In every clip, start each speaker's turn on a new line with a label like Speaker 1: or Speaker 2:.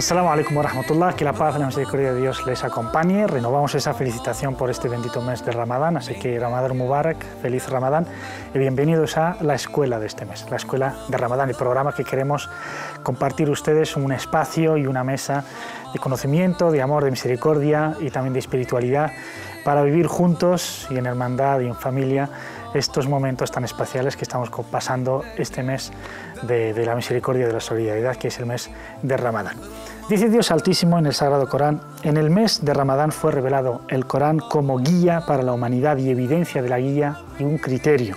Speaker 1: Assalamu alaikum wa rahmatullah, que la paz y la misericordia de Dios les acompañe. Renovamos esa felicitación por este bendito mes de Ramadán, así que Ramadán Mubarak, feliz Ramadán y bienvenidos a la escuela de este mes, la escuela de Ramadán, el programa que queremos compartir ustedes un espacio y una mesa de conocimiento, de amor, de misericordia y también de espiritualidad para vivir juntos y en hermandad y en familia estos momentos tan especiales que estamos pasando este mes de la misericordia y de la solidaridad, que es el mes de Ramadán. Dice Dios Altísimo en el Sagrado Corán: en el mes de Ramadán fue revelado el Corán como guía para la humanidad y evidencia de la guía y un criterio.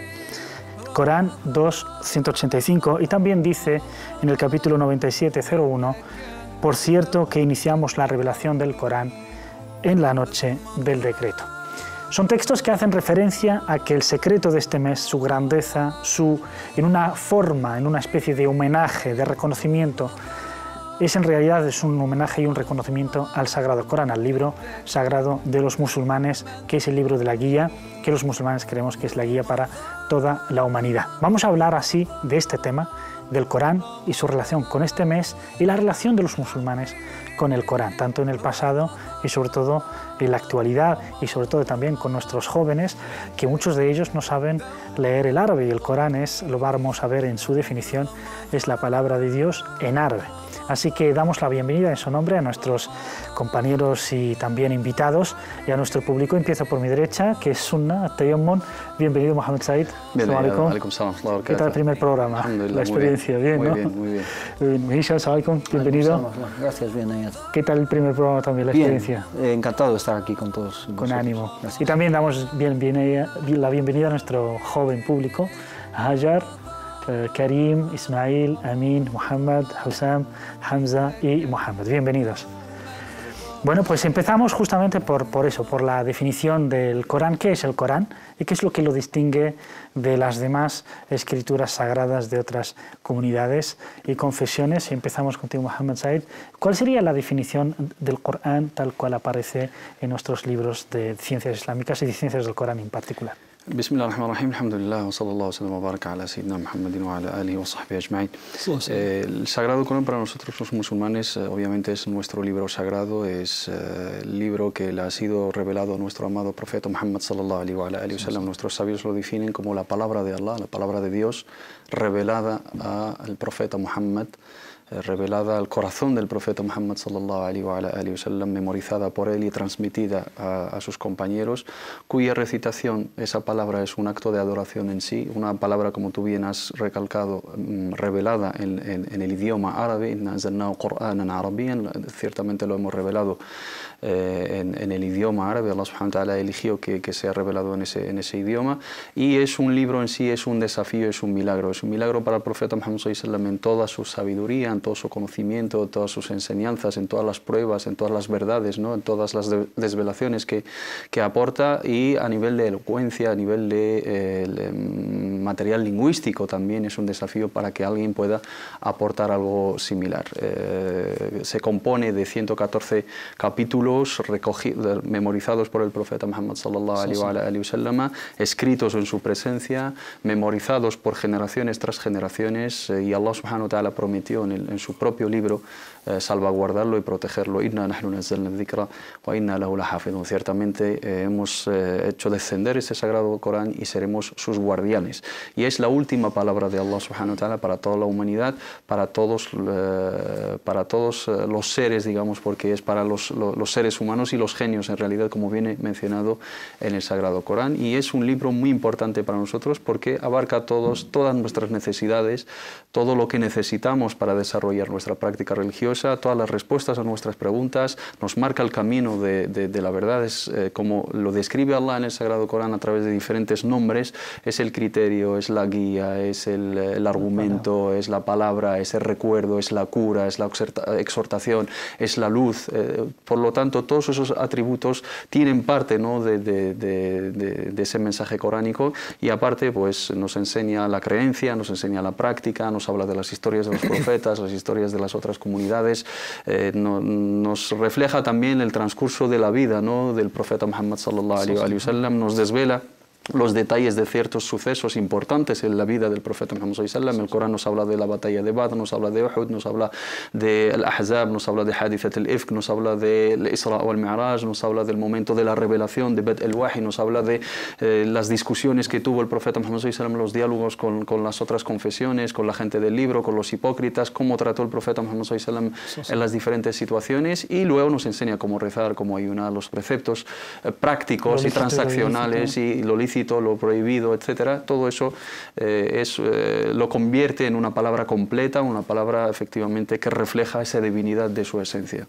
Speaker 1: Corán 2:185, y también dice en el capítulo 97:01: por cierto que iniciamos la revelación del Corán en la noche del decreto. Son textos que hacen referencia a que el secreto de este mes, su grandeza, en una forma, en una especie de homenaje, de reconocimiento, en realidad es un homenaje y un reconocimiento al Sagrado Corán, al libro sagrado de los musulmanes, que es el libro de la guía, que los musulmanes creemos que es la guía para toda la humanidad. Vamos a hablar así de este tema, del Corán y su relación con este mes y la relación de los musulmanes con el Corán, tanto en el pasado y sobre todo en la actualidad, y sobre todo también con nuestros jóvenes, que muchos de ellos no saben leer el árabe, y el Corán es, lo vamos a ver en su definición, es la palabra de Dios en árabe. Así que damos la bienvenida en su nombre a nuestros compañeros y también invitados y a nuestro público. Empiezo por mi derecha, que es Sunna Tayammum. Bienvenido, Mohamed Said.
Speaker 2: Bienvenido.
Speaker 1: ¿Qué tal el primer programa? La experiencia, bien, ¿no?
Speaker 2: Muy bien.
Speaker 1: Misha, bienvenido.
Speaker 3: Gracias, bien.
Speaker 1: ¿Qué tal el primer programa también, la experiencia?
Speaker 3: Encantado de estar aquí con todos.
Speaker 1: Con ánimo. Gracias. Y también damos la bienvenida a nuestro joven público, Hajar, Karim, Ismail, Amin, Muhammad, Hussam, Hamza y Muhammad. Bienvenidos. Bueno, pues empezamos justamente por eso, por la definición del Corán. ¿Qué es el Corán? ¿Y qué es lo que lo distingue de las demás escrituras sagradas de otras comunidades y confesiones? Y empezamos contigo, Mohamed Said. ¿Cuál sería la definición del Corán tal cual aparece en nuestros libros de ciencias islámicas y de ciencias del Corán en particular?
Speaker 2: Bismillahirrahmanirrahim, alhamdulillah, wa sallallahu wa sallam wa baraka ala sayyidina Muhammadin wa ala alihi wa sahbihi ajma'in. El Sagrado Corán para nosotros los musulmanes obviamente es nuestro libro sagrado, es el libro que le ha sido revelado a nuestro amado profeta Muhammad sallallahu alaihi wa alihi wa sallam. Nuestros sabios lo definen como la palabra de Allah, la palabra de Dios revelada al profeta Muhammad, revelada al corazón del profeta Muhammad sallallahu alaihi wa alihi wa sallam, memorizada por él y transmitida a sus compañeros, cuya recitación, esa palabra es un acto de adoración en sí, una palabra, como tú bien has recalcado, revelada en el idioma árabe. Inna anzalnahu Qur'anan arabiyyan, ciertamente lo hemos revelado en el idioma árabe. Allah subhanahu wa ta'ala eligió que sea revelado en ese idioma, y es un libro en sí, es un desafío, es un milagro para el profeta Muhammad sallallahu alaihi wa sallam en toda su sabiduría, en todo su conocimiento, en todas sus enseñanzas, en todas las pruebas, en todas las verdades, ¿no? En todas las desvelaciones que aporta, y a nivel de elocuencia, a nivel de material lingüístico también es un desafío para que alguien pueda aportar algo similar. Se compone de 114 capítulos memorizados por el profeta Muhammad sallallahu alaihi wa sallam, escritos en su presencia, memorizados por generaciones tras generaciones, y Allah subhanahu wa ta'ala prometió en su propio libro salvaguardarlo y protegerlo. Inna nahnu nazzalna dhikra wa inna lahu lahafidhun. Ciertamente hemos hecho descender ese sagrado Corán y seremos sus guardianes. Y es la última palabra de Allah subhanahu wa ta'ala para toda la humanidad, para todos los seres, digamos, porque es para los seres humanos y los genios, en realidad, como viene mencionado en el sagrado Corán. Y es un libro muy importante para nosotros porque abarca todas nuestras necesidades, todo lo que necesitamos para desarrollar nuestra práctica religiosa, todas las respuestas a nuestras preguntas, nos marca el camino de la verdad. Es como lo describe Allah en el Sagrado Corán a través de diferentes nombres, es el criterio, es la guía, es el argumento, es la palabra, es el recuerdo, es la cura, es la exhortación, es la luz. Por lo tanto, todos esos atributos tienen parte, ¿no?, de ese mensaje coránico, y aparte pues nos enseña la creencia, nos enseña la práctica, nos habla de las historias de los profetas, las historias de las otras comunidades, nos refleja también el transcurso de la vida, ¿no?, del profeta Muhammad sallallahu alaihi wa sallam, nos desvela los detalles de ciertos sucesos importantes en la vida del profeta Muhammad sallallahu alaihi wasallam. El Corán nos habla de la batalla de Badr, nos habla de Uhud, nos habla del Ahzab, nos habla de Hadithat al-Ifk, nos habla del Isra wal Mi'raj, nos habla del momento de la revelación de Bad el-Wahy, nos habla de las discusiones que tuvo el profeta Muhammad sallallahu alaihi wasallam, los diálogos con las otras confesiones, con la gente del libro, con los hipócritas, cómo trató el profeta Muhammad sallallahu alaihi wasallam en las diferentes situaciones, y luego nos enseña cómo rezar, cómo ayunar, los preceptos prácticos y transaccionales y lo lícito, lo prohibido, etcétera. Todo eso lo convierte en una palabra completa, una palabra efectivamente que refleja esa divinidad de su esencia.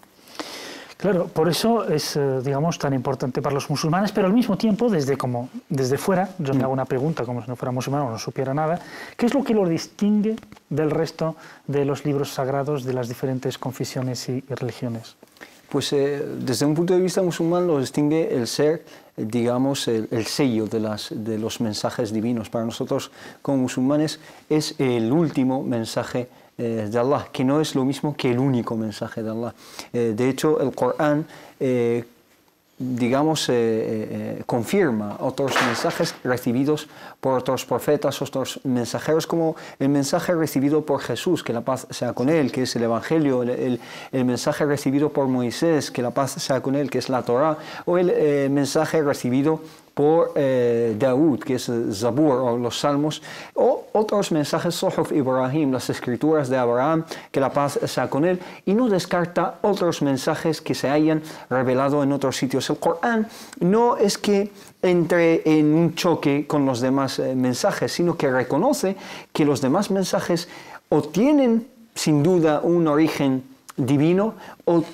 Speaker 1: Claro, por eso es, digamos, tan importante para los musulmanes, pero al mismo tiempo, desde fuera, yo me hago una pregunta, como si no fuera musulmán o no supiera nada, ¿qué es lo que lo distingue del resto de los libros sagrados de las diferentes confesiones y religiones?
Speaker 3: Pues desde un punto de vista musulmán lo distingue el ser, digamos, el sello de los mensajes divinos. Para nosotros como musulmanes es el último mensaje de Allah, que no es lo mismo que el único mensaje de Allah. De hecho, el Corán digamos, confirma otros mensajes recibidos por otros profetas, otros mensajeros, como el mensaje recibido por Jesús, que la paz sea con él, que es el Evangelio, el mensaje recibido por Moisés, que la paz sea con él, que es la Torá, o el mensaje recibido por Daud, que es Zabur o los Salmos, o otros mensajes, Suhuf Ibrahim, las escrituras de Abraham, que la paz sea con él, y no descarta otros mensajes que se hayan revelado en otros sitios. El Corán no es que entre en un choque con los demás mensajes, sino que reconoce que los demás mensajes o tienen sin duda un origen divino, o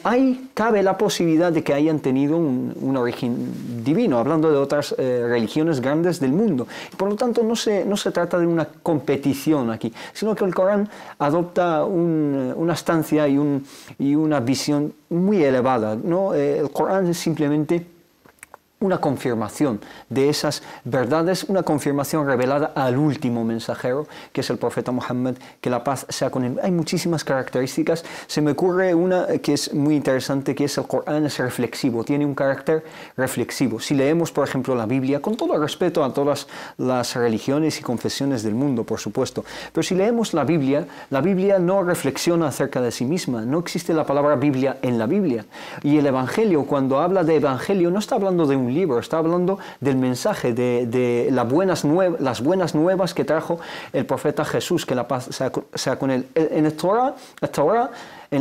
Speaker 3: cabe la posibilidad de que hayan tenido un origen divino, hablando de otras religiones grandes del mundo. Por lo tanto, no se trata de una competición aquí, sino que el Corán adopta una estancia y una visión muy elevada, ¿no? El Corán es simplemente una confirmación de esas verdades, una confirmación revelada al último mensajero, que es el profeta Muhammad, que la paz sea con él. Hay muchísimas características. Se me ocurre una que es muy interesante, que es el Corán es reflexivo, tiene un carácter reflexivo. Si leemos, por ejemplo, la Biblia, con todo el respeto a todas las religiones y confesiones del mundo, por supuesto, pero si leemos la Biblia no reflexiona acerca de sí misma, no existe la palabra Biblia en la Biblia. Y el Evangelio, cuando habla de Evangelio, no está hablando de un libro, está hablando del mensaje, de las buenas nuevas que trajo el profeta Jesús, que la paz sea con él. En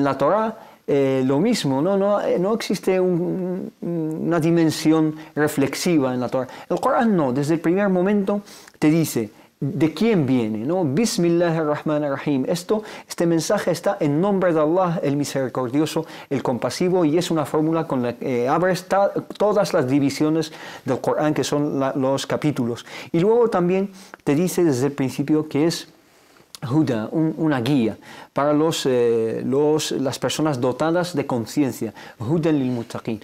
Speaker 3: la Torá, lo mismo, no existe una dimensión reflexiva en la Torá. El Corán no, desde el primer momento te dice de quién viene, ¿no? Bismillahirrahmanirrahim. Este mensaje está en nombre de Allah, el misericordioso, el compasivo, y es una fórmula con la que abres todas las divisiones del Corán, que son los capítulos. Y luego también te dice desde el principio que es Huda, una guía para las personas dotadas de conciencia. Hudan lil muttaqin.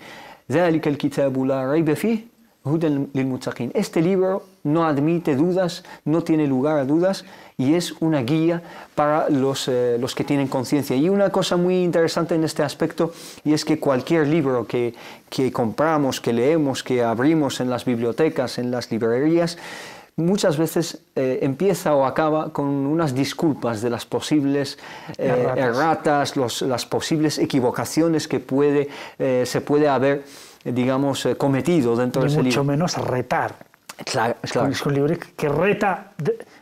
Speaker 3: Dhalika al-kitabu la rayba fihi hudan lil muttaqin. Este libro no admite dudas, no tiene lugar a dudas, y es una guía para los que tienen conciencia. Y una cosa muy interesante en este aspecto, y es que cualquier libro que compramos, que leemos, que abrimos en las bibliotecas, en las librerías, muchas veces empieza o acaba con unas disculpas de las posibles erratas, las posibles equivocaciones que se puede haber, digamos, cometido dentro de ese libro.
Speaker 1: Mucho menos retar.
Speaker 3: Claro.
Speaker 1: Es un libro que reta,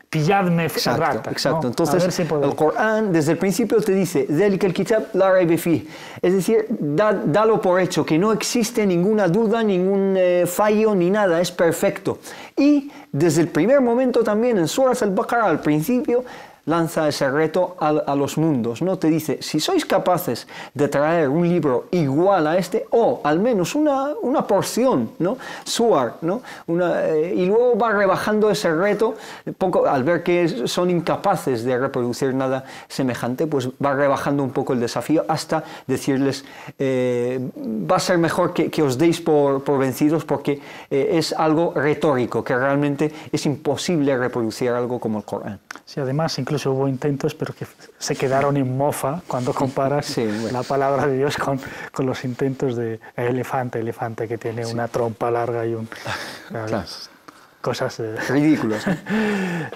Speaker 1: pilladme rata.
Speaker 3: Exacto.
Speaker 1: ¿no?
Speaker 3: Entonces, el Corán desde el principio te dice, Dhalika al-kitab la rayba fihi. Es decir, dalo por hecho, que no existe ninguna duda, ningún fallo, ni nada, es perfecto. Y desde el primer momento también en Surat al-Baqarah, al principio, lanza ese reto a los mundos, ¿no? Te dice, si sois capaces de traer un libro igual a este, o al menos una porción, ¿no? Suar, ¿no? Y luego va rebajando ese reto, al ver que son incapaces de reproducir nada semejante, pues va rebajando un poco el desafío hasta decirles, va a ser mejor que os deis por vencidos, porque es algo retórico, que realmente es imposible reproducir algo como el Corán.
Speaker 1: Sí, además, incluso hubo intentos, pero que se quedaron en mofa cuando comparas la palabra de Dios con los intentos de elefante, que tiene una trompa larga y un...
Speaker 3: Claro.
Speaker 1: cosas
Speaker 3: ridículas.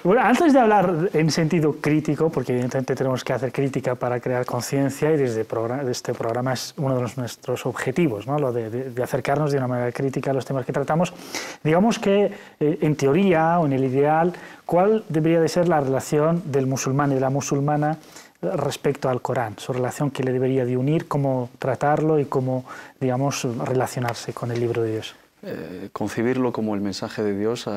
Speaker 1: Bueno, antes de hablar en sentido crítico, porque evidentemente tenemos que hacer crítica para crear conciencia, y desde este programa es uno de nuestros objetivos, ¿no? Lo de acercarnos de una manera crítica a los temas que tratamos. Digamos que en teoría o en el ideal, ¿cuál debería de ser la relación del musulmán y de la musulmana respecto al Corán? Su relación que le debería de unir, cómo tratarlo y cómo, digamos, relacionarse con el libro de Dios.
Speaker 2: Concebirlo como el mensaje de Dios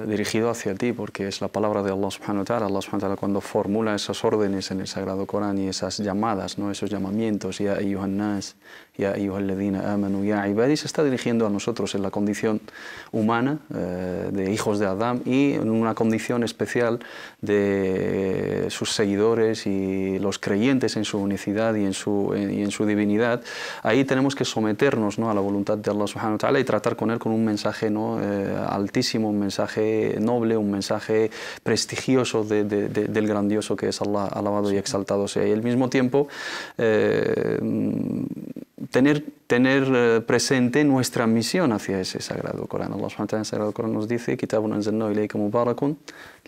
Speaker 2: dirigido hacia ti, porque es la palabra de Allah subhanahu wa ta'ala. Allah subhanahu wa ta'ala, cuando formula esas órdenes en el Sagrado Corán y esas llamadas, ¿no? Esos llamamientos, ya ayyuhan nas, ya ayyuhal ladhina amanu, ya ibadi, se está dirigiendo a nosotros en la condición humana de hijos de Adán, y en una condición especial de sus seguidores y los creyentes en su unicidad y en su divinidad. Ahí tenemos que someternos, ¿no?, a la voluntad de Allah subhanahu wa ta'ala y tratar con él con un mensaje, ¿no?, altísimo, un mensaje noble, un mensaje prestigioso del grandioso que es Allah, alabado y exaltado sea. Y al mismo tiempo tener presente nuestra misión hacia ese Sagrado Corán. Allah subhanahu wa ta'ala en el Sagrado Corán nos dice: Kitabun anzalnahu ilayka mubarakun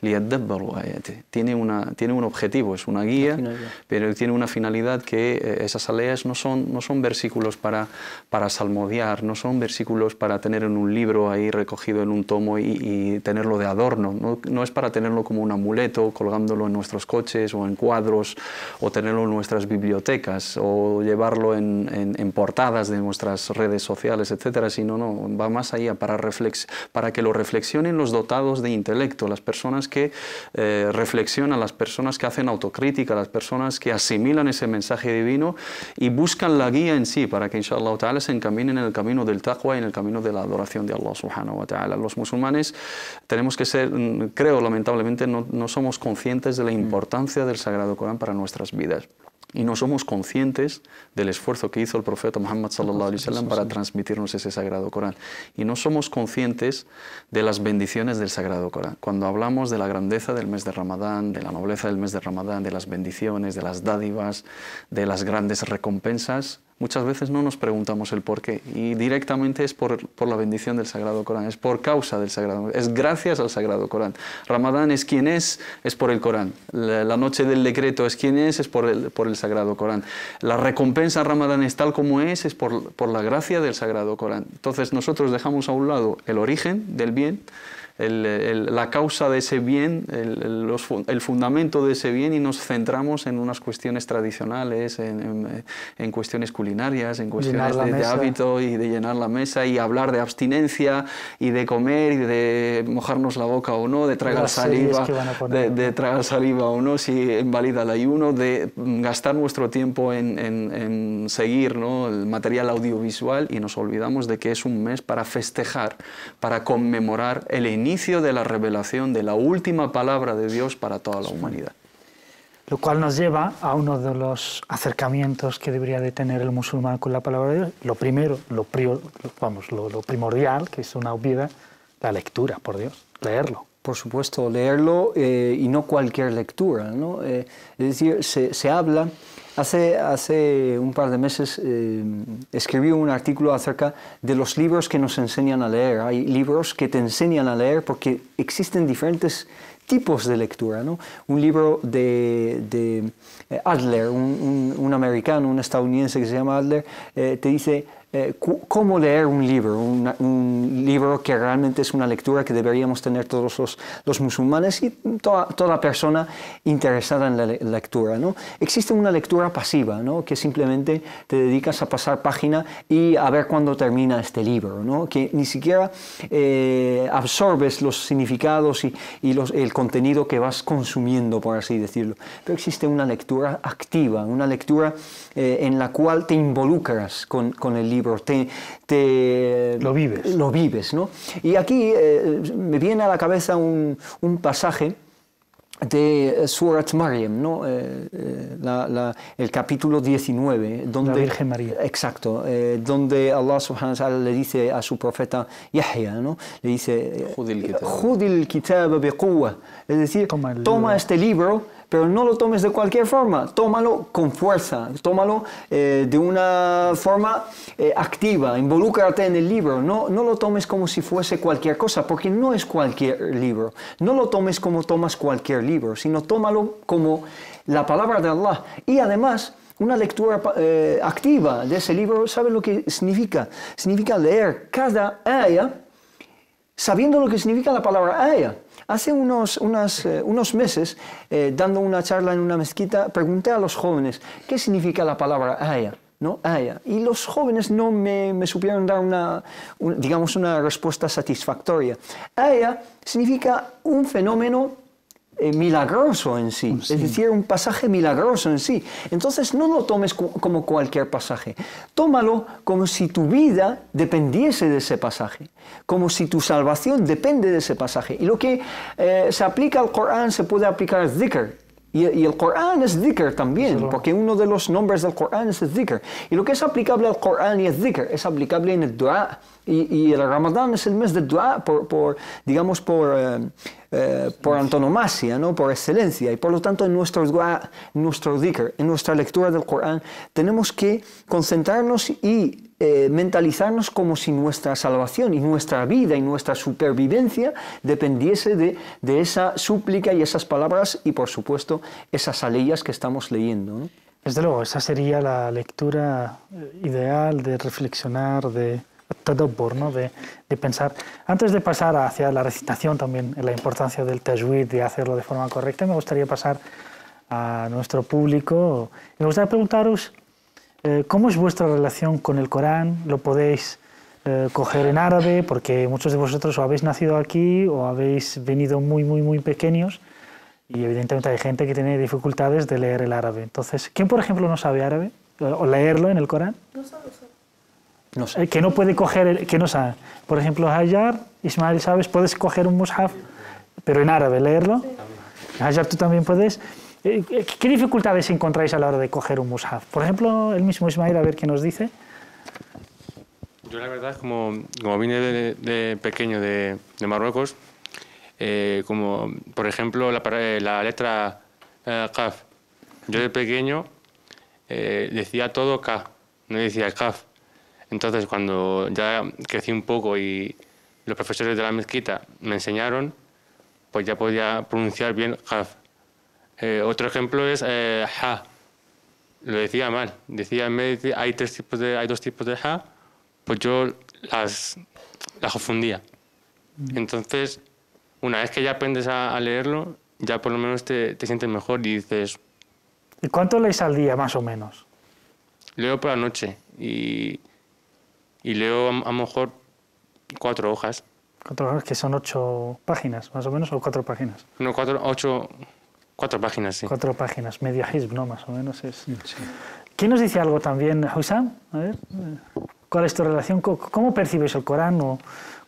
Speaker 2: liyadabbaru ayatihi. Tiene un objetivo, es una guía, pero tiene una finalidad, que esas aleas no son versículos para salmodiar, no son versículos para tener en un libro ahí recogido en un tomo y tenerlo de adorno. No es para tenerlo como un amuleto, colgándolo en nuestros coches o en cuadros, o tenerlo en nuestras bibliotecas, o llevarlo en portadas de nuestras redes sociales, etcétera, sino va más allá, para que lo reflexionen los dotados de intelecto, las personas que reflexionan, las personas que hacen autocrítica, las personas que asimilan ese mensaje divino y buscan la guía en sí, para que inshallah ta'ala se encaminen en el camino del taqwa y en el camino de la adoración de Allah subhanahu wa ta'ala. Los musulmanes tenemos que ser, creo lamentablemente, no somos conscientes de la importancia del Sagrado Corán para nuestras vidas. Y no somos conscientes del esfuerzo que hizo el profeta Muhammad sallallahu alaihi wasallam para transmitirnos ese Sagrado Corán. Y no somos conscientes de las bendiciones del Sagrado Corán. Cuando hablamos de la grandeza del mes de Ramadán, de la nobleza del mes de Ramadán, de las bendiciones, de las dádivas, de las grandes recompensas, muchas veces no nos preguntamos el por qué, y directamente es por la bendición del Sagrado Corán, es por causa del Sagrado Corán, es gracias al Sagrado Corán. Ramadán es quien es por el Corán. La noche del decreto es quien es por el Sagrado Corán. La recompensa a Ramadán es tal como es por la gracia del Sagrado Corán. Entonces nosotros dejamos a un lado el origen del bien, la causa de ese bien, el fundamento de ese bien, y nos centramos en unas cuestiones tradicionales, en cuestiones culinarias, en cuestiones de hábito y de llenar la mesa, y hablar de abstinencia y de comer y de mojarnos la boca o no, de tragar saliva, de tragar saliva o no, si invalida el ayuno, de gastar nuestro tiempo en seguir, ¿no?, el material audiovisual, y nos olvidamos de que es un mes para festejar, para conmemorar el inicio de la revelación de la última palabra de Dios para toda la humanidad.
Speaker 1: Lo cual nos lleva a uno de los acercamientos que debería de tener el musulmán con la palabra de Dios. Lo primero, lo primordial, que es una obviedad, la lectura, por Dios, leerlo.
Speaker 3: Por supuesto, leerlo, y no cualquier lectura, ¿no? Es decir, se habla. Hace un par de meses escribí un artículo acerca de los libros que nos enseñan a leer. Hay libros que te enseñan a leer porque existen diferentes tipos de lectura, ¿no? Un libro de Adler, un americano, un estadounidense que se llama Adler, te dice cómo leer un libro que realmente es una lectura que deberíamos tener todos los musulmanes y toda persona interesada en la lectura, ¿no? Existe una lectura pasiva, ¿no?, que simplemente te dedicas a pasar página y a ver cuándo termina este libro, ¿no?, que ni siquiera absorbes los significados y el contenido que vas consumiendo, por así decirlo. Pero existe una lectura activa, una lectura en la cual te involucras con el libro. Lo vives, ¿no? Y aquí me viene a la cabeza un pasaje de Surat Maryam, ¿no? El capítulo 19, donde
Speaker 1: la Virgen María.
Speaker 3: Exacto, donde Allah subhanahu wa ta'ala le dice a su profeta Yahya, ¿no?, le dice: Judil kitab biquwa, es decir, toma este libro, pero no lo tomes de cualquier forma, tómalo con fuerza, tómalo de una forma activa, involúcrate en el libro, no lo tomes como si fuese cualquier cosa, porque no es cualquier libro, no lo tomes como tomas cualquier libro, sino tómalo como la palabra de Allah. Y además, una lectura activa de ese libro, ¿sabe lo que significa? Significa leer cada aya sabiendo lo que significa la palabra aya. Hace unos meses, dando una charla en una mezquita, pregunté a los jóvenes qué significa la palabra aya, ¿no? Aya. Y los jóvenes no me supieron dar una respuesta satisfactoria. Aya significa un fenómeno milagroso en sí, es decir, un pasaje milagroso en sí. Entonces no lo tomes como cualquier pasaje, tómalo como si tu vida dependiese de ese pasaje, como si tu salvación depende de ese pasaje. Y lo que se aplica al Corán se puede aplicar al dhikr. Y el Corán es dhikr también, porque uno de los nombres del Corán es el dhikr. Y lo que es aplicable al Corán y el dhikr es aplicable en el dua. Y el Ramadán es el mes del dua por antonomasia, ¿no? Por excelencia. Y por lo tanto en nuestro dua, en nuestro dhikr, en nuestra lectura del Corán, tenemos que concentrarnos y mentalizarnos como si nuestra salvación y nuestra vida y nuestra supervivencia dependiese de esa súplica y esas palabras y, por supuesto, esas aleyas que estamos leyendo, ¿no?
Speaker 1: Desde luego, esa sería la lectura ideal de reflexionar, de tadabbur, ¿no? de pensar. Antes de pasar hacia la recitación también, en la importancia del tajwid, de hacerlo de forma correcta, me gustaría pasar a nuestro público. Me gustaría preguntaros ¿cómo es vuestra relación con el Corán? ¿Lo podéis coger en árabe? Porque muchos de vosotros o habéis nacido aquí o habéis venido muy pequeños y evidentemente hay gente que tiene dificultades de leer el árabe. Entonces, ¿quién por ejemplo no sabe árabe? ¿O leerlo en el Corán?
Speaker 3: No sé.
Speaker 1: Que no puede coger, que no sabe. Por ejemplo, Hajar, Ismael, ¿sabes? Puedes coger un mushaf, pero en árabe, leerlo. Sí. Hajar, ¿tú también puedes? ¿Qué dificultades encontráis a la hora de coger un mushaf? Por ejemplo, el mismo Ismael, a ver qué nos dice.
Speaker 4: Yo la verdad, como vine de pequeño de Marruecos, como por ejemplo la letra Kaf, yo de pequeño decía todo K, no decía Kaf. Entonces cuando ya crecí un poco y los profesores de la mezquita me enseñaron, pues ya podía pronunciar bien Kaf. Otro ejemplo es ja. Lo decía mal. Decía, en vez de decir, hay dos tipos de ja, pues yo las confundía. Entonces, una vez que ya aprendes a leerlo, ya por lo menos te sientes mejor y dices...
Speaker 1: ¿Y cuánto lees al día, más o menos?
Speaker 4: Leo por la noche y leo a lo mejor 4 hojas.
Speaker 1: 4 hojas, que son 8 páginas, más o menos, o 4 páginas.
Speaker 4: No, 4 páginas, sí.
Speaker 1: 4 páginas, media hizb, ¿no? Más o menos es. Sí. ¿Quién nos dice algo también, Hussam? A ver, ¿cuál es tu relación? ¿Cómo percibes el Corán o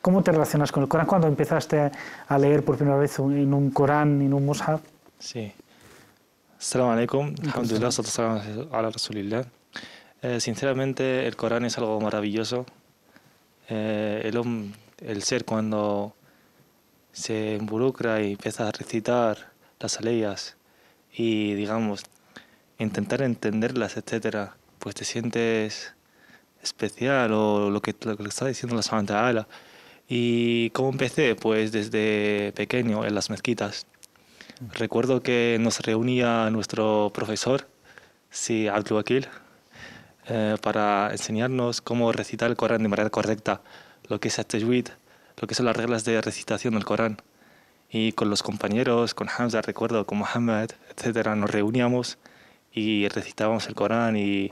Speaker 1: cómo te relacionas con el Corán? ¿Cuándo empezaste a leer por primera vez en un Corán, en un mushaf?
Speaker 5: Sí. Assalamu alaikum. Alhamdulillah, sallallahu ala rasulillah. Sinceramente, el Corán es algo maravilloso. El ser cuando se involucra y empieza a recitar las aleyas y, digamos, intentar entenderlas, etcétera, pues te sientes especial o lo que está diciendo Allah Subhanahu wa Ta'ala. ¿Y cómo empecé? Pues desde pequeño en las mezquitas. Recuerdo que nos reunía nuestro profesor, sí, Abdul Wakil, para enseñarnos cómo recitar el Corán de manera correcta, lo que es el tajwid, lo que son las reglas de recitación del Corán. Y con los compañeros, con Hamza, recuerdo, con Mohammed, etcétera, nos reuníamos y recitábamos el Corán y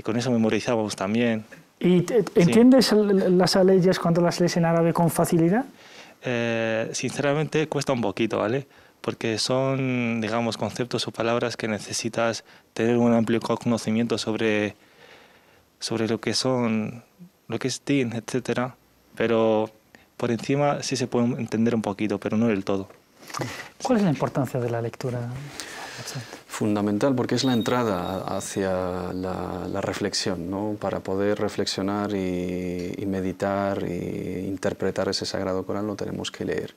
Speaker 5: con eso memorizábamos también.
Speaker 1: ¿Y entiendes las aleyas cuando las lees en árabe con facilidad?
Speaker 5: Sinceramente cuesta un poquito, ¿vale? Porque son, digamos, conceptos o palabras que necesitas tener un amplio conocimiento sobre lo que son, lo que es din, etcétera. Pero por encima sí se puede entender un poquito, pero no del todo.
Speaker 1: ¿Cuál es la importancia de la lectura?
Speaker 2: Fundamental, porque es la entrada hacia la reflexión, ¿no? Para poder reflexionar y meditar e interpretar ese Sagrado Corán lo tenemos que leer.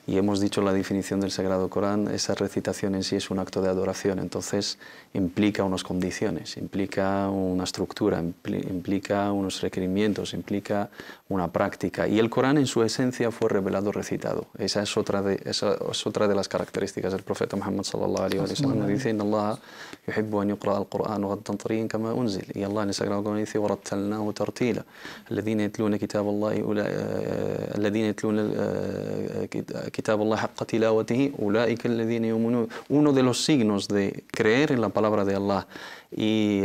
Speaker 2: y hemos dicho la definición del Sagrado Corán, esa recitación en sí es un acto de adoración, entonces implica unas condiciones, implica una estructura, implica unos requerimientos, implica una práctica, y el Corán en su esencia fue revelado recitado. Esa es otra de las características del profeta Muhammad sallallahu alaihi wasallam. Dice: "Inna Allah yuhibbu an yuqra al-Qur'an ghaddan tariyan kama unzil", y Allah en el Sagrado Corán dice: "Warattalnahu tartila, alladhina yatluna kitab Allah haqqa tilawatihi ulaika alladhina yu'minun". Uno de los signos de creer en la palabra de Allah y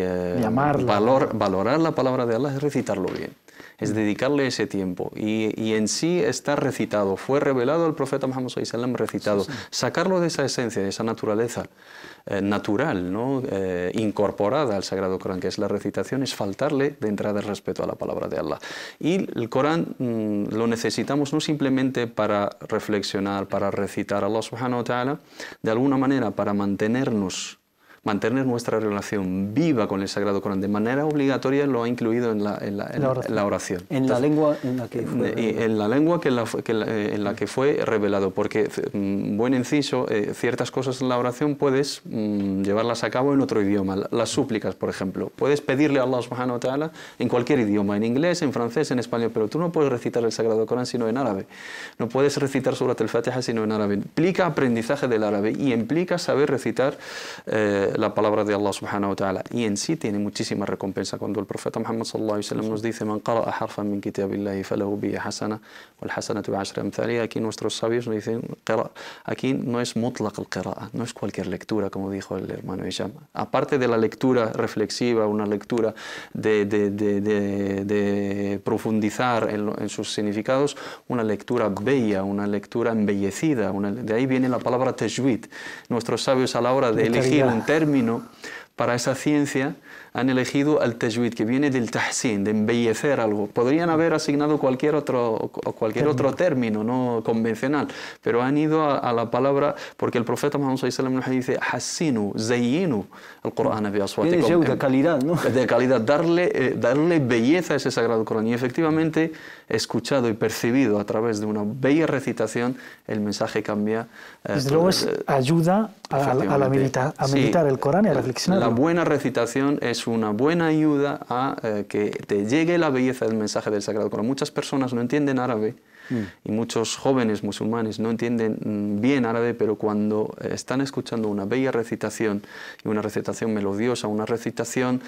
Speaker 2: valorar la palabra de Allah es recitarlo bien, es dedicarle ese tiempo, y en sí está recitado, fue revelado al profeta Muhammad sallallahu alaihi wasallam recitado. Sacarlo de esa esencia, de esa naturaleza natural, ¿no? Incorporada al Sagrado Corán, que es la recitación, es faltarle de entrada el respeto a la palabra de Allah. Y el Corán lo necesitamos no simplemente para reflexionar, para recitar a Allah subhanahu wa ta'ala, de alguna manera para mantener nuestra relación viva con el Sagrado Corán de manera obligatoria, lo ha incluido en la oración.
Speaker 3: En la lengua en la que fue
Speaker 2: en la lengua en la que fue revelado, porque, buen inciso, ciertas cosas en la oración puedes llevarlas a cabo en otro idioma. Las súplicas, por ejemplo, puedes pedirle a Allah subhanahu wa ta'ala en cualquier idioma, en inglés, en francés, en español, pero tú no puedes recitar el Sagrado Corán sino en árabe. No puedes recitar Surat al-Fatiha sino en árabe. Implica aprendizaje del árabe y implica saber recitar la palabra de Allah subhanahu wa ta'ala, y en sí tiene muchísima recompensa. Cuando el profeta Muhammad sallallahu alaihi wasallam nos dice: "Man qara'a harfan min kitabillahi falahu bihi hasana wal hasanatu bi'ashri amthaliha", aquí nuestros sabios nos dicen, aquí no es mutlaq al qira'a, no es cualquier lectura, como dijo el hermano Hisham. Aparte de la lectura reflexiva, una lectura de profundizar en sus significados, una lectura bella, una lectura embellecida, de ahí viene la palabra tajwid. Nuestros sabios, a la hora de elegir un término para esa ciencia, han elegido el tajwid, que viene del tahsin, de embellecer algo. Podrían haber asignado cualquier otro término no convencional, pero han ido a la palabra, porque el profeta Muhammad sallallahu alaihi wasallam nos dice: "Hassinu, zayyinu al-Qur'an bi aswatikum",
Speaker 3: de calidad, ¿no?
Speaker 2: De calidad, darle belleza a ese Sagrado Corán. Y efectivamente, escuchado y percibido a través de una bella recitación, el mensaje cambia.
Speaker 1: Desde luego ayuda a meditar el Corán y a reflexionar.
Speaker 2: La buena recitación es una buena ayuda a que te llegue la belleza del mensaje del Sagrado Corán. Muchas personas no entienden árabe, y muchos jóvenes musulmanes no entienden bien árabe, pero cuando están escuchando una bella recitación, y una recitación melodiosa, una recitación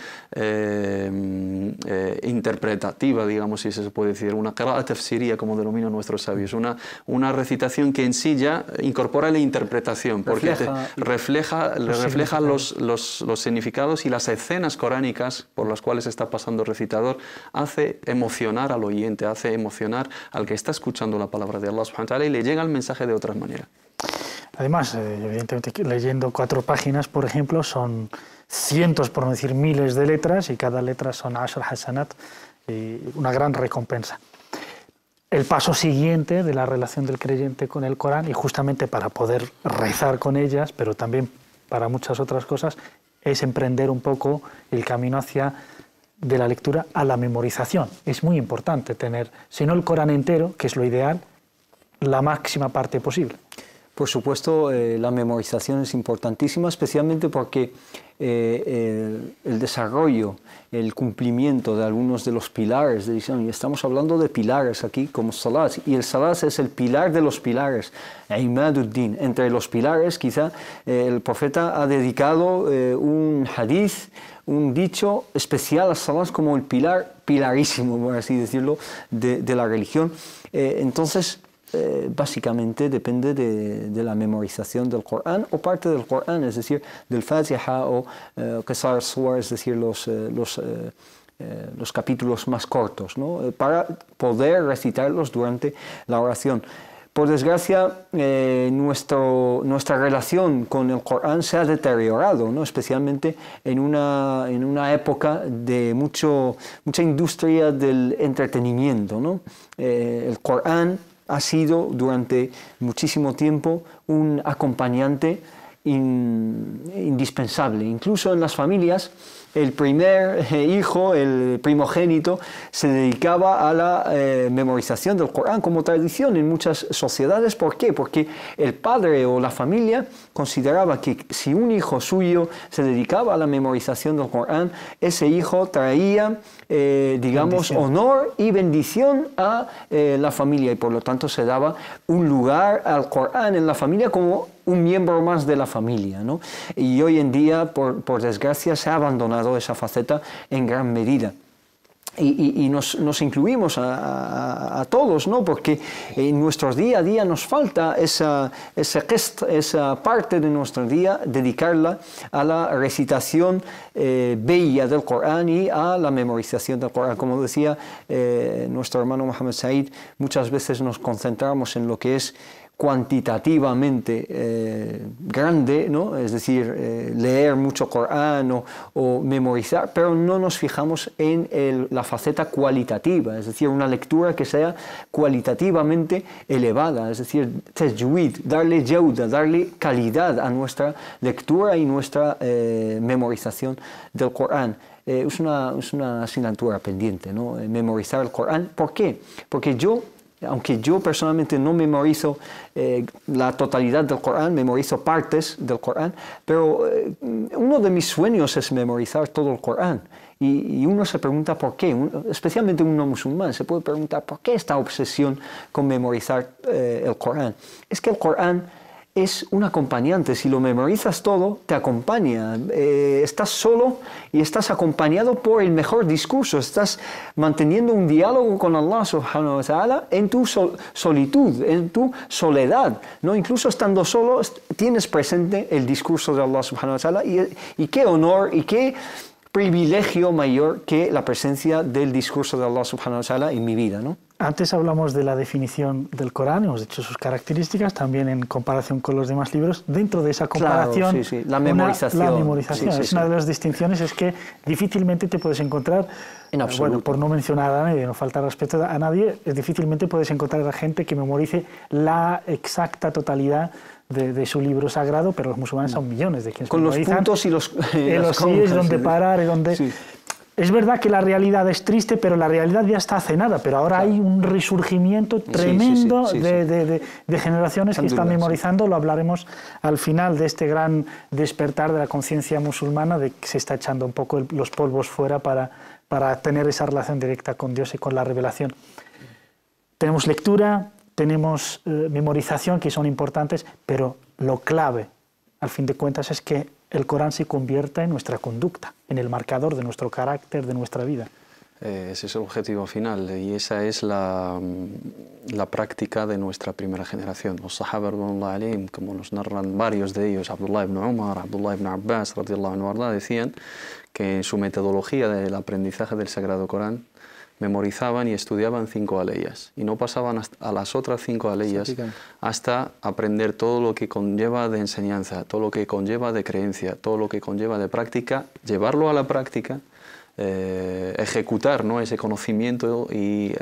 Speaker 2: interpretativa, digamos, si se puede decir, una qira'a tafsiría, como denominan nuestros sabios, una recitación que en sí ya incorpora la interpretación, porque refleja los significados y las escenas coránicas por las cuales está pasando el recitador, hace emocionar al oyente, hace emocionar al que está escuchando la palabra de Allah subhanahu wa ta'ala, y le llega el mensaje de otra manera.
Speaker 1: Además, evidentemente, leyendo 4 páginas, por ejemplo, son cientos, por no decir miles de letras, y cada letra son 10 hasanat, y una gran recompensa. El paso siguiente de la relación del creyente con el Corán, y justamente para poder rezar con ellas, pero también para muchas otras cosas, es emprender un poco el camino hacia de la lectura a la memorización. Es muy importante tener, si no el Corán entero, que es lo ideal, la máxima parte posible.
Speaker 3: Por supuesto, la memorización es importantísima, especialmente porque el desarrollo, el cumplimiento de algunos de los pilares del Islam, y estamos hablando de pilares aquí como salat, y el salat es el pilar de los pilares, Imaduddin. Entre los pilares, quizá el profeta ha dedicado un hadith, un dicho especial a salat como el pilarísimo, por así decirlo, de la religión. Entonces, básicamente depende de la memorización del Corán o parte del Corán, es decir, del Fatiha o Qasar Suwar, es decir, los capítulos más cortos, ¿no? Para poder recitarlos durante la oración. Por desgracia, nuestra relación con el Corán se ha deteriorado, ¿no? Especialmente en una época de mucha industria del entretenimiento, ¿no? El Corán ha sido durante muchísimo tiempo un acompañante indispensable. Incluso en las familias, el primer hijo, el primogénito, se dedicaba a la memorización del Corán como tradición en muchas sociedades. ¿Por qué? Porque el padre o la familia consideraba que si un hijo suyo se dedicaba a la memorización del Corán, ese hijo traía, digamos, honor y bendición a la familia, y por lo tanto se daba un lugar al Corán en la familia como un miembro más de la familia, ¿no? Y hoy en día, por desgracia, se ha abandonado esa faceta en gran medida. Y nos incluimos a todos, ¿no? Porque en nuestro día a día nos falta esa parte de nuestro día, dedicarla a la recitación bella del Corán y a la memorización del Corán. Como decía nuestro hermano Mohammed Said, muchas veces nos concentramos en lo que es cuantitativamente grande, ¿no? Es decir, leer mucho Corán o memorizar, pero no nos fijamos en la faceta cualitativa, es decir, una lectura que sea cualitativamente elevada, es decir, tajwid, darle jauda, darle calidad a nuestra lectura y nuestra memorización del Corán. Es una asignatura pendiente, ¿no? Memorizar el Corán. ¿Por qué? Porque aunque yo personalmente no memorizo la totalidad del Corán, memorizo partes del Corán, pero uno de mis sueños es memorizar todo el Corán. Y uno se pregunta por qué, especialmente un no musulmán, se puede preguntar por qué esta obsesión con memorizar el Corán. Es que el Corán es un acompañante. Si lo memorizas todo, te acompaña. Estás solo y estás acompañado por el mejor discurso. Estás manteniendo un diálogo con Allah subhanahu wa ta'ala en tu solitud, en tu soledad, ¿no? Incluso estando solo, tienes presente el discurso de Allah subhanahu wa ta'ala. Y qué honor y qué privilegio mayor que la presencia del discurso de Allah subhanahu wa ta'ala en mi vida, ¿no?
Speaker 1: Antes hablamos de la definición del Corán, hemos dicho sus características, también en comparación con los demás libros. Dentro de esa comparación,
Speaker 3: claro, sí. La memorización.
Speaker 1: La memorización es una de las distinciones, es que difícilmente te puedes encontrar,
Speaker 3: en absoluto.
Speaker 1: Bueno, por no mencionar a nadie, no falta respeto a nadie, difícilmente puedes encontrar a gente que memorice la exacta totalidad de su libro sagrado, pero los musulmanes son millones de quienes
Speaker 3: con
Speaker 1: memorizan.
Speaker 3: Con los puntos y los
Speaker 1: sí, dónde parar, y dónde... Sí. Es verdad que la realidad es triste, pero la realidad ya está cenada, pero ahora hay un resurgimiento tremendo de generaciones que están memorizando. Lo hablaremos al final de este gran despertar de la conciencia musulmana, de que se está echando un poco los polvos fuera para tener esa relación directa con Dios y con la revelación. Tenemos lectura, tenemos memorización, que son importantes, pero lo clave, al fin de cuentas, es que el Corán se convierta en nuestra conducta, en el marcador de nuestro carácter, de nuestra vida.
Speaker 2: Ese es el objetivo final y esa es la práctica de nuestra primera generación. Los sahaba, como nos narran varios de ellos, Abdullah ibn Umar, Abdullah ibn Abbas, radiyallahu anhu, decían que en su metodología del aprendizaje del Sagrado Corán memorizaban y estudiaban 5 aleyas y no pasaban a las otras 5 aleyas hasta aprender todo lo que conlleva de enseñanza, todo lo que conlleva de creencia, todo lo que conlleva de práctica, llevarlo a la práctica, ejecutar, ¿no?, ese conocimiento y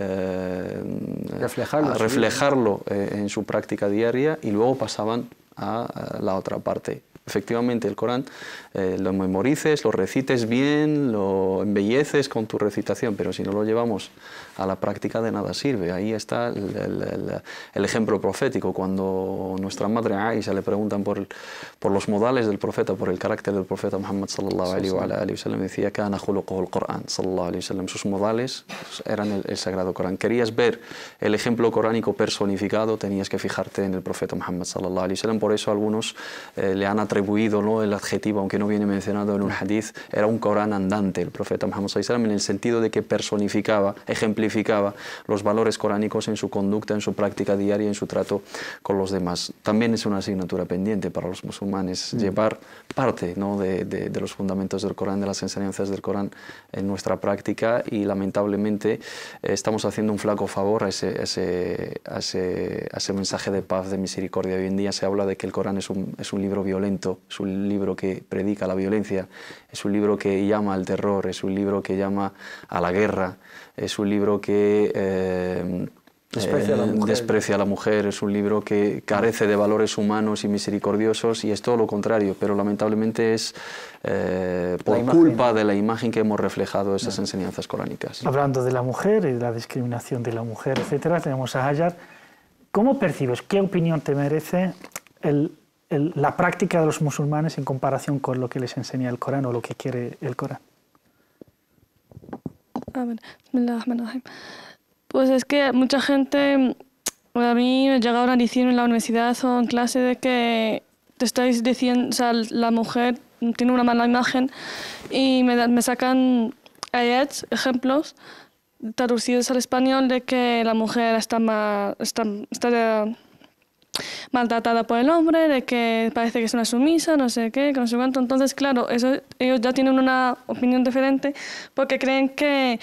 Speaker 2: reflejarlo en su práctica diaria, y luego pasaban a la otra parte. Efectivamente, el Corán lo memorices, lo recites bien, lo embelleces con tu recitación, pero si no lo llevamos a la práctica, de nada sirve. Ahí está el ejemplo profético. Cuando nuestra madre Aisha le preguntan por los modales del profeta, por el carácter del profeta Muhammad sallallahu alaihi wa sallam, decía que ana khuluquhu al-Qur'an sallallahu alaihi wa sallam. Sus modales eran el Sagrado Corán. Querías ver el ejemplo coránico personificado, tenías que fijarte en el profeta Muhammad sallallahu alaihi wa sallam. Por eso algunos le han atribuido, ¿no?, el adjetivo, aunque no viene mencionado en un hadith, era un Corán andante, el profeta Muhammad sallallahu alaihi wa sallam, en el sentido de que personificaba, ejemplificaba los valores coránicos en su conducta, en su práctica diaria, en su trato con los demás. También es una asignatura pendiente para los musulmanes llevar parte, ¿no?, de los fundamentos del Corán, de las enseñanzas del Corán en nuestra práctica, y lamentablemente estamos haciendo un flaco favor a ese mensaje de paz, de misericordia. Hoy en día se habla de que el Corán es un libro violento, es un libro que predica la violencia, es un libro que llama al terror, es un libro que llama a la guerra, es un libro que desprecia a la mujer, es un libro que carece de valores humanos y misericordiosos y es todo lo contrario, pero lamentablemente es por culpa de la imagen que hemos reflejado esas enseñanzas coránicas.
Speaker 1: Hablando de la mujer y de la discriminación de la mujer, etcétera, tenemos a Hajar. ¿Cómo percibes, qué opinión te merece la práctica de los musulmanes en comparación con lo que les enseña el Corán o lo que quiere el Corán?
Speaker 6: A ver, bismillahirrahmanirrahim. Pues es que mucha gente, a mí me llega a decir en la universidad o en clase de que te estáis diciendo, o sea, la mujer tiene una mala imagen y me sacan ayats, ejemplos traducidos al español de que la mujer está maltratada por el hombre, de que parece que es una sumisa, no sé qué, no sé cuánto. Entonces, claro, ellos ya tienen una opinión diferente porque creen que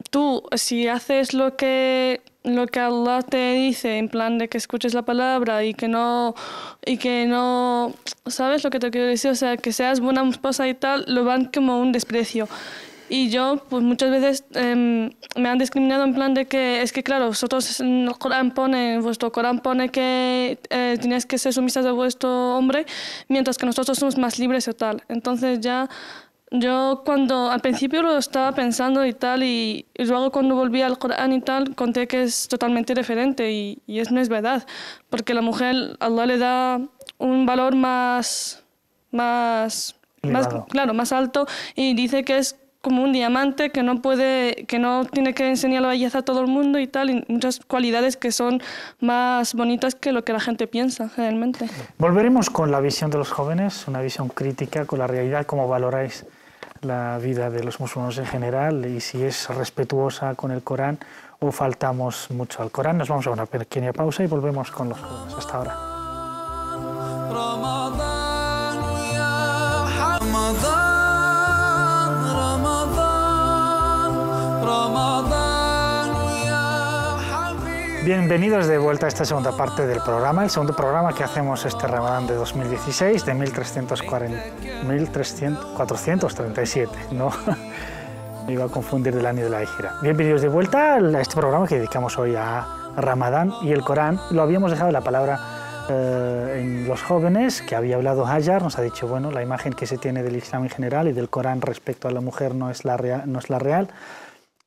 Speaker 6: tú, si haces lo que Allah te dice, en plan de que escuches la palabra y que no, ¿sabes lo que te quiero decir? O sea, que seas buena esposa y tal, lo van como un desprecio. Y yo, pues muchas veces me han discriminado en plan de que, es que claro, vosotros en el Corán vuestro Corán pone que tienes que ser sumisas a vuestro hombre, mientras que nosotros somos más libres y tal. Entonces ya, yo al principio lo estaba pensando y tal, y luego cuando volví al Corán y tal, conté que es totalmente diferente y no es verdad, porque la mujer, Allah le da un valor más alto y dice que es como un diamante que no tiene que enseñar la belleza a todo el mundo y tal, y muchas cualidades que son más bonitas que lo que la gente piensa realmente.
Speaker 1: Volveremos con la visión de los jóvenes, una visión crítica con la realidad, cómo valoráis la vida de los musulmanes en general y si es respetuosa con el Corán o faltamos mucho al Corán. Nos vamos a una pequeña pausa y volvemos con los jóvenes. Hasta ahora. Bienvenidos de vuelta a esta segunda parte del programa, el segundo programa que hacemos este Ramadán de 2016, de 1437, no me iba a confundir del año de la Hijra. Bienvenidos de vuelta a este programa que dedicamos hoy a Ramadán y el Corán. Lo habíamos dejado la palabra en los jóvenes, que había hablado Hajar, nos ha dicho, bueno, la imagen que se tiene del Islam en general y del Corán respecto a la mujer no es la real.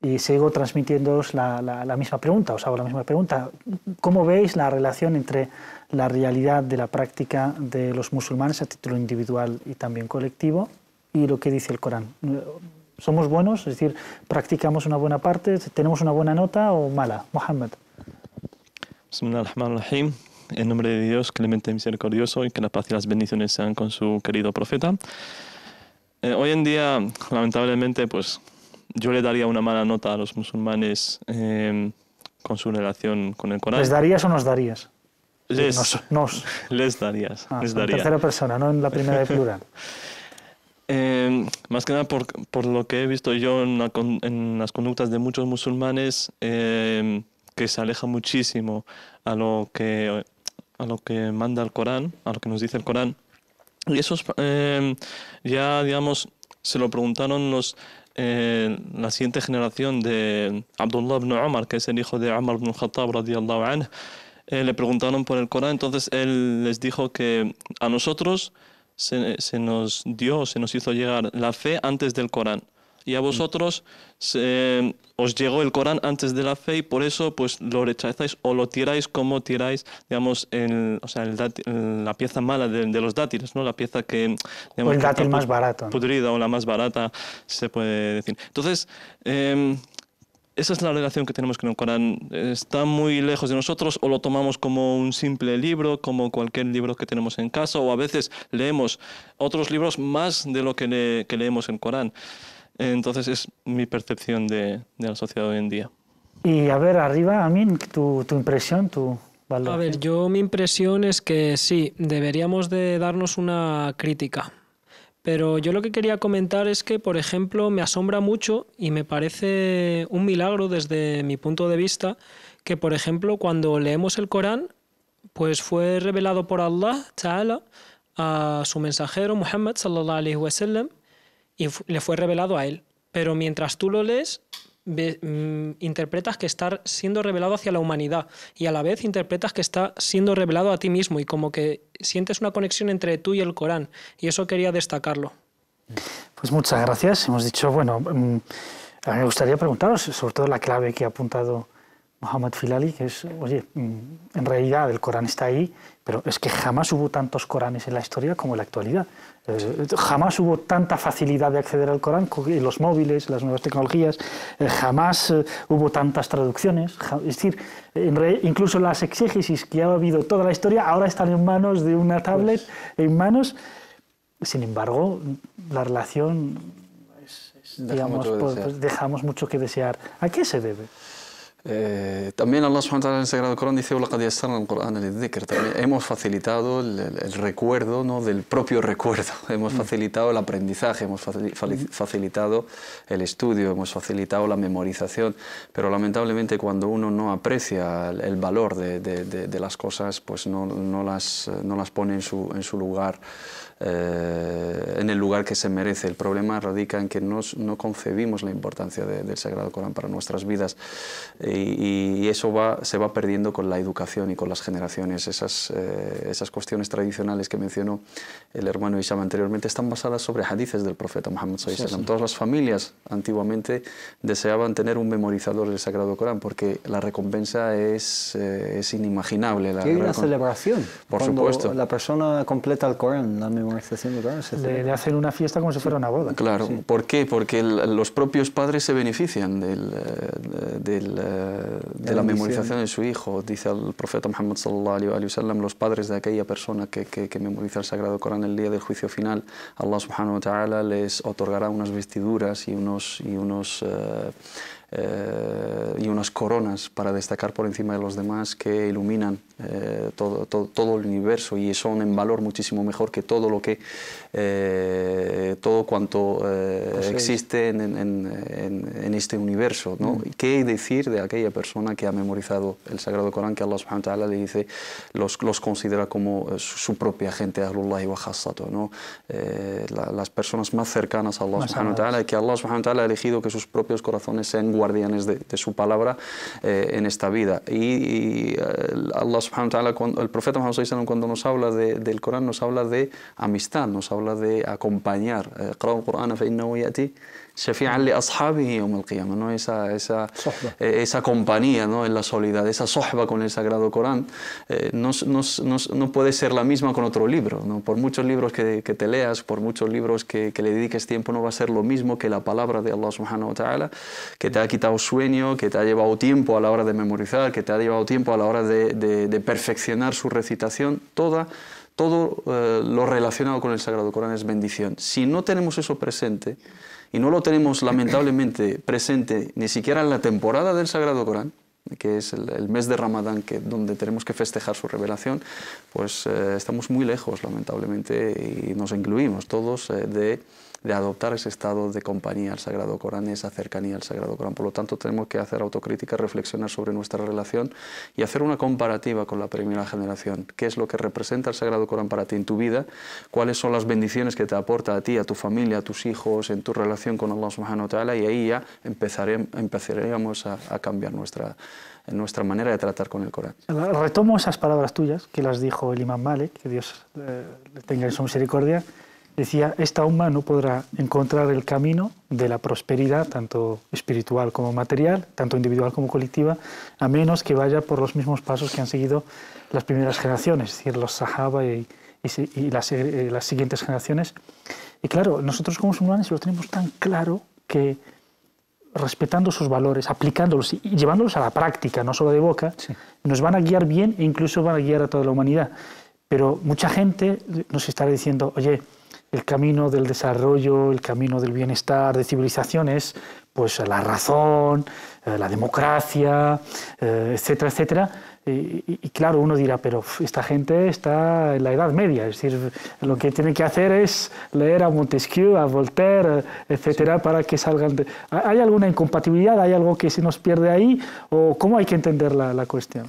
Speaker 1: Y sigo transmitiéndoos la misma pregunta, os hago la misma pregunta. ¿Cómo veis la relación entre la realidad de la práctica de los musulmanes a título individual y también colectivo y lo que dice el Corán? ¿Somos buenos? Es decir, ¿practicamos una buena parte? ¿Tenemos una buena nota o mala? Mohammed.
Speaker 5: Bismillahirrahmanirrahim. En nombre de Dios, clemente y misericordioso, y que la paz y las bendiciones sean con su querido profeta. Hoy en día, lamentablemente, pues yo le daría una mala nota a los musulmanes con su relación con el Corán.
Speaker 1: ¿Les darías o nos darías?
Speaker 5: Les darías.
Speaker 1: En tercera persona, no en la primera de plural.
Speaker 5: Más que nada por lo que he visto yo en las conductas de muchos musulmanes que se alejan muchísimo a lo que manda el Corán, a lo que nos dice el Corán. Y eso ya, digamos, se lo preguntaron la siguiente generación de Abdullah ibn Umar, que es el hijo de Umar ibn Khattab radiyallahu anhu. Le preguntaron por el Corán, entonces él les dijo que a nosotros se nos hizo llegar la fe antes del Corán, y a vosotros os llegó el Corán antes de la fe, y por eso pues lo rechazáis o lo tiráis como tiráis, digamos, la pieza mala de los dátiles, ¿no? La pieza que, digamos,
Speaker 1: o el dátil más barato, ¿no?
Speaker 5: Pudrida, o la más barata, se puede decir. Entonces, esa es la relación que tenemos con el Corán. Está muy lejos de nosotros, o lo tomamos como un simple libro, como cualquier libro que tenemos en casa, o a veces leemos otros libros más de lo que leemos en el Corán. Entonces es mi percepción de la sociedad hoy en día.
Speaker 1: Y a ver, arriba, Amin, tu impresión, tu valor.
Speaker 7: A ver, mi impresión es que sí, deberíamos de darnos una crítica. Pero yo lo que quería comentar es que, por ejemplo, me asombra mucho y me parece un milagro desde mi punto de vista que, por ejemplo, cuando leemos el Corán, pues fue revelado por Allah Ta'ala a su mensajero Muhammad sallallahu alaihi wasallam, y le fue revelado a él. Pero mientras tú lo lees, interpretas que está siendo revelado hacia la humanidad y a la vez interpretas que está siendo revelado a ti mismo y como que sientes una conexión entre tú y el Corán, y eso quería destacarlo.
Speaker 1: Pues muchas gracias. Hemos dicho, bueno, a mí me gustaría preguntaros sobre todo la clave que ha apuntado Mohamed Filali, que es, oye, en realidad el Corán está ahí, pero es que jamás hubo tantos Coranes en la historia como en la actualidad. Jamás hubo tanta facilidad de acceder al Corán en los móviles, las nuevas tecnologías, jamás hubo tantas traducciones. Es decir, incluso las exégesis que ha habido toda la historia ahora están en manos de una tablet, en manos. Sin embargo, la relación, digamos, pues dejamos mucho que desear. ¿A qué se debe?
Speaker 2: También Allah subhanahu wa ta'ala en el Sagrado Corán dice hemos facilitado el recuerdo, ¿no?, del propio recuerdo, hemos facilitado el aprendizaje, hemos facilitado el estudio, hemos facilitado la memorización, pero lamentablemente cuando uno no aprecia el valor de las cosas, pues no las pone en su lugar, en el lugar que se merece. El problema radica en que no concebimos la importancia del Sagrado Corán para nuestras vidas, y eso se va perdiendo con la educación y con las generaciones. Esas cuestiones tradicionales que mencionó el hermano Isham anteriormente están basadas sobre hadices del profeta Muhammad sallallahu alaihi wasallam. Todas las familias antiguamente deseaban tener un memorizador del Sagrado Corán porque la recompensa es inimaginable.
Speaker 3: Hay una celebración.
Speaker 2: Por supuesto.
Speaker 3: La persona completa el Corán, la memorización del Corán.
Speaker 1: Le hacen una fiesta como si fuera una boda.
Speaker 2: Claro. Sí. ¿Por qué? Porque los propios padres se benefician de la memorización de su hijo. Dice el profeta Muhammad sallallahu alaihi wasallam, los padres de aquella persona que memoriza el Sagrado Corán el día del juicio final, Allah subhanahu wa ta'ala les otorgará unas vestiduras y unas coronas para destacar por encima de los demás que iluminan todo el universo y son en valor muchísimo mejor que todo cuanto existe en este universo, ¿no? ¿Qué decir de aquella persona que ha memorizado el Sagrado Corán, que Allah subhanahu wa ta'ala le dice, los considera como su propia gente, ahlullahi wa khassatuh, ¿no? Las personas más cercanas a Allah subhanahu wa ta'ala, que Allah subhanahu wa ta'ala ha elegido que sus propios corazones sean guardianes de su palabra en esta vida. Y Allah subhanahu wa ta'ala, el profeta Muhammad sallallahu alaihi wasallam, cuando nos habla del Corán, nos habla de amistad, nos habla de acompañar. Qra'u al-Qur'ana fa innahu ya'ti shafi'an li ashabihi yawm al-qiyamah, ¿no? Esa compañía, ¿no?, en la soledad, esa sohba con el Sagrado Corán, no puede ser la misma con otro libro, ¿no? Por muchos libros que te leas, por muchos libros que le dediques tiempo, no va a ser lo mismo que la palabra de Allah subhanahu wa ta'ala, que te ha quitado sueño, que te ha llevado tiempo a la hora de memorizar, que te ha llevado tiempo a la hora de perfeccionar su recitación. Todo lo relacionado con el Sagrado Corán es bendición. Si no tenemos eso presente, y no lo tenemos lamentablemente presente ni siquiera en la temporada del Sagrado Corán, que es el mes de Ramadán, donde tenemos que festejar su revelación, pues estamos muy lejos, lamentablemente, y nos incluimos todos de adoptar ese estado de compañía al Sagrado Corán, esa cercanía al Sagrado Corán. Por lo tanto, tenemos que hacer autocrítica, reflexionar sobre nuestra relación y hacer una comparativa con la primera generación. ¿Qué es lo que representa el Sagrado Corán para ti en tu vida? ¿Cuáles son las bendiciones que te aporta a ti, a tu familia, a tus hijos, en tu relación con Allah subhanahu wa ta'ala? Y ahí ya empezaríamos a cambiar nuestra manera de tratar con el Corán.
Speaker 1: Retomo esas palabras tuyas, que las dijo el Imam Malik, que Dios le tenga en su misericordia. Decía, esta umma no podrá encontrar el camino de la prosperidad, tanto espiritual como material, tanto individual como colectiva, a menos que vaya por los mismos pasos que han seguido las primeras generaciones, es decir, los sahaba y las siguientes generaciones. Y claro, nosotros como musulmanes lo tenemos tan claro que respetando sus valores, aplicándolos y llevándolos a la práctica, no solo de boca, sí, nos van a guiar bien e incluso van a guiar a toda la humanidad. Pero mucha gente nos estará diciendo, oye, el camino del desarrollo, el camino del bienestar, de civilización es pues la razón, la democracia, etcétera, etcétera. Y claro, uno dirá, pero esta gente está en la Edad Media, es decir, lo que tiene que hacer es leer a Montesquieu, a Voltaire, etcétera, para que salgan de... ¿Hay alguna incompatibilidad? ¿Hay algo que se nos pierde ahí? ¿O cómo hay que entender la cuestión?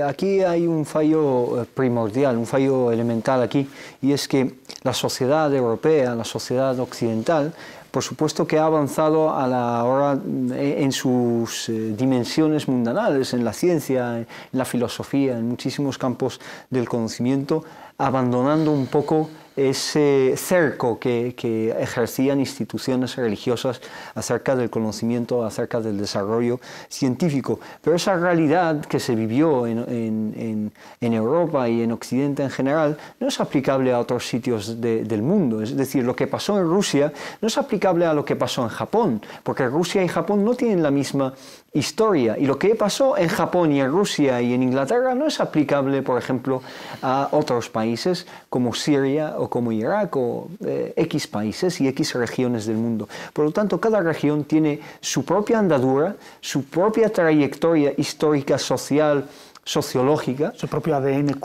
Speaker 3: Aquí hay un fallo primordial, un fallo elemental aquí, y es que la sociedad europea, la sociedad occidental, por supuesto que ha avanzado a la hora en sus dimensiones mundanales, en la ciencia, en la filosofía, en muchísimos campos del conocimiento, abandonando un poco ese cerco que ejercían instituciones religiosas acerca del conocimiento, acerca del desarrollo científico. Pero esa realidad que se vivió en Europa y en Occidente en general no es aplicable a otros sitios del mundo. Es decir, lo que pasó en Rusia no es aplicable a lo que pasó en Japón, porque Rusia y Japón no tienen la misma historia, y lo que pasó en Japón y en Rusia y en Inglaterra no es aplicable, por ejemplo, a otros países como Siria o como Irak o X países y X regiones del mundo. Por lo tanto, cada región tiene su propia andadura, su propia trayectoria histórica, social, sociológica,
Speaker 1: su propio ADN,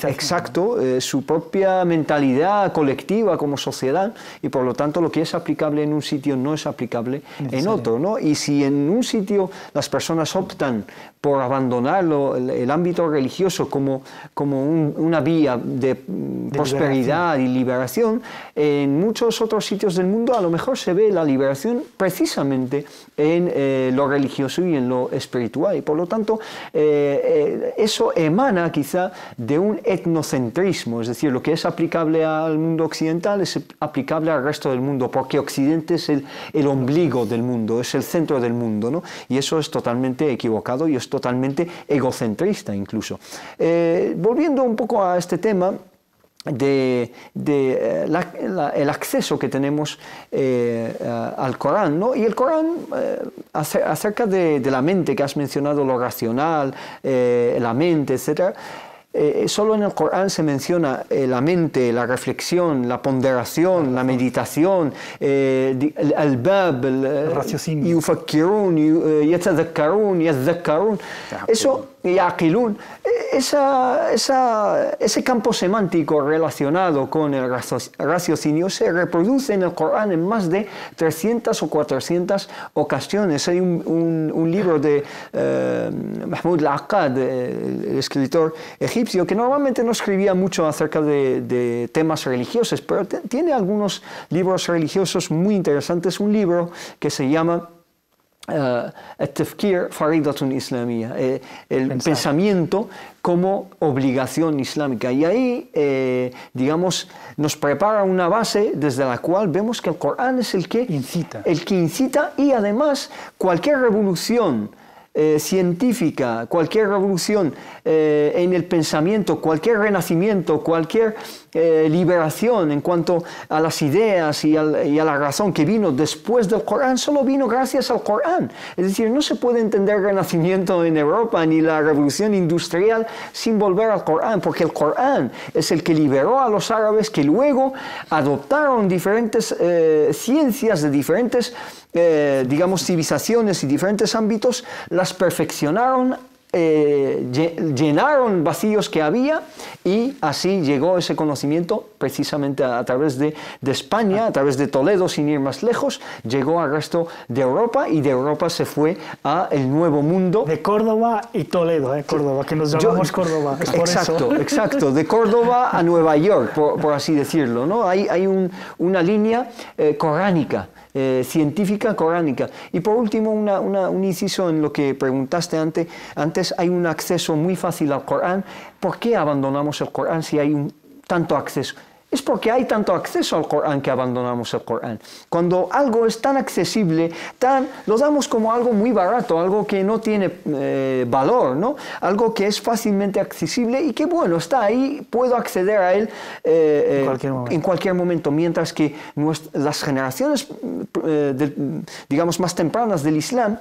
Speaker 3: exacto, su propia mentalidad colectiva como sociedad, y por lo tanto lo que es aplicable en un sitio no es aplicable en otro, ¿no? Y si en un sitio las personas optan por abandonar el ámbito religioso como una vía de prosperidad y liberación, en muchos otros sitios del mundo a lo mejor se ve la liberación precisamente en lo religioso y en lo espiritual, y por lo tanto eso emana quizá de un etnocentrismo, es decir, lo que es aplicable al mundo occidental es aplicable al resto del mundo, porque Occidente es el ombligo del mundo, es el centro del mundo, ¿no? Y eso es totalmente equivocado y es totalmente egocentrista incluso. Volviendo un poco a este tema el acceso que tenemos al Corán, ¿no? Y el Corán, acerca de la mente que has mencionado, lo racional, la mente, etc., solo en el Corán se menciona la mente, la reflexión, la ponderación, la meditación, el bab, el raciocinio, yufakkirun, yatadhakkarun, yadhakkarun, eso, yaqilun, ese campo semántico relacionado con el raciocinio se reproduce en el Corán en más de 300 o 400 ocasiones. Hay un libro de Mahmoud al-Aqad, el escritor egipcio, que normalmente no escribía mucho acerca de temas religiosos, pero tiene algunos libros religiosos muy interesantes. Un libro que se llama التفكير فريضة إسلامية, el pensamiento como obligación islámica, y ahí digamos nos prepara una base desde la cual vemos que el Corán es el que incita, y además cualquier revolución científica, cualquier revolución en el pensamiento, cualquier renacimiento, cualquier liberación en cuanto a las ideas y a la razón que vino después del Corán, solo vino gracias al Corán. Es decir, no se puede entender el renacimiento en Europa ni la revolución industrial sin volver al Corán, porque el Corán es el que liberó a los árabes, que luego adoptaron diferentes ciencias de diferentes digamos civilizaciones y diferentes ámbitos, las perfeccionaron, llenaron vacíos que había, y así llegó ese conocimiento precisamente a través de España, a través de Toledo, sin ir más lejos, llegó al resto de Europa, y de Europa se fue a el Nuevo Mundo.
Speaker 1: De Córdoba y Toledo, Córdoba, que nos llamamos Córdoba. Es
Speaker 3: exacto, por eso. Exacto, de Córdoba a Nueva York, por así decirlo, ¿no? Hay una línea coránica, científica coránica. Y por último, un inciso en lo que preguntaste antes, hay un acceso muy fácil al Corán. ¿Por qué abandonamos el Corán si hay tanto acceso? Es porque hay tanto acceso al Corán que abandonamos el Corán. Cuando algo es tan accesible, lo damos como algo muy barato, algo que no tiene valor, ¿no? Algo que es fácilmente accesible y que, bueno, está ahí, puedo acceder a él en cualquier momento. Mientras que las generaciones, digamos, más tempranas del Islam,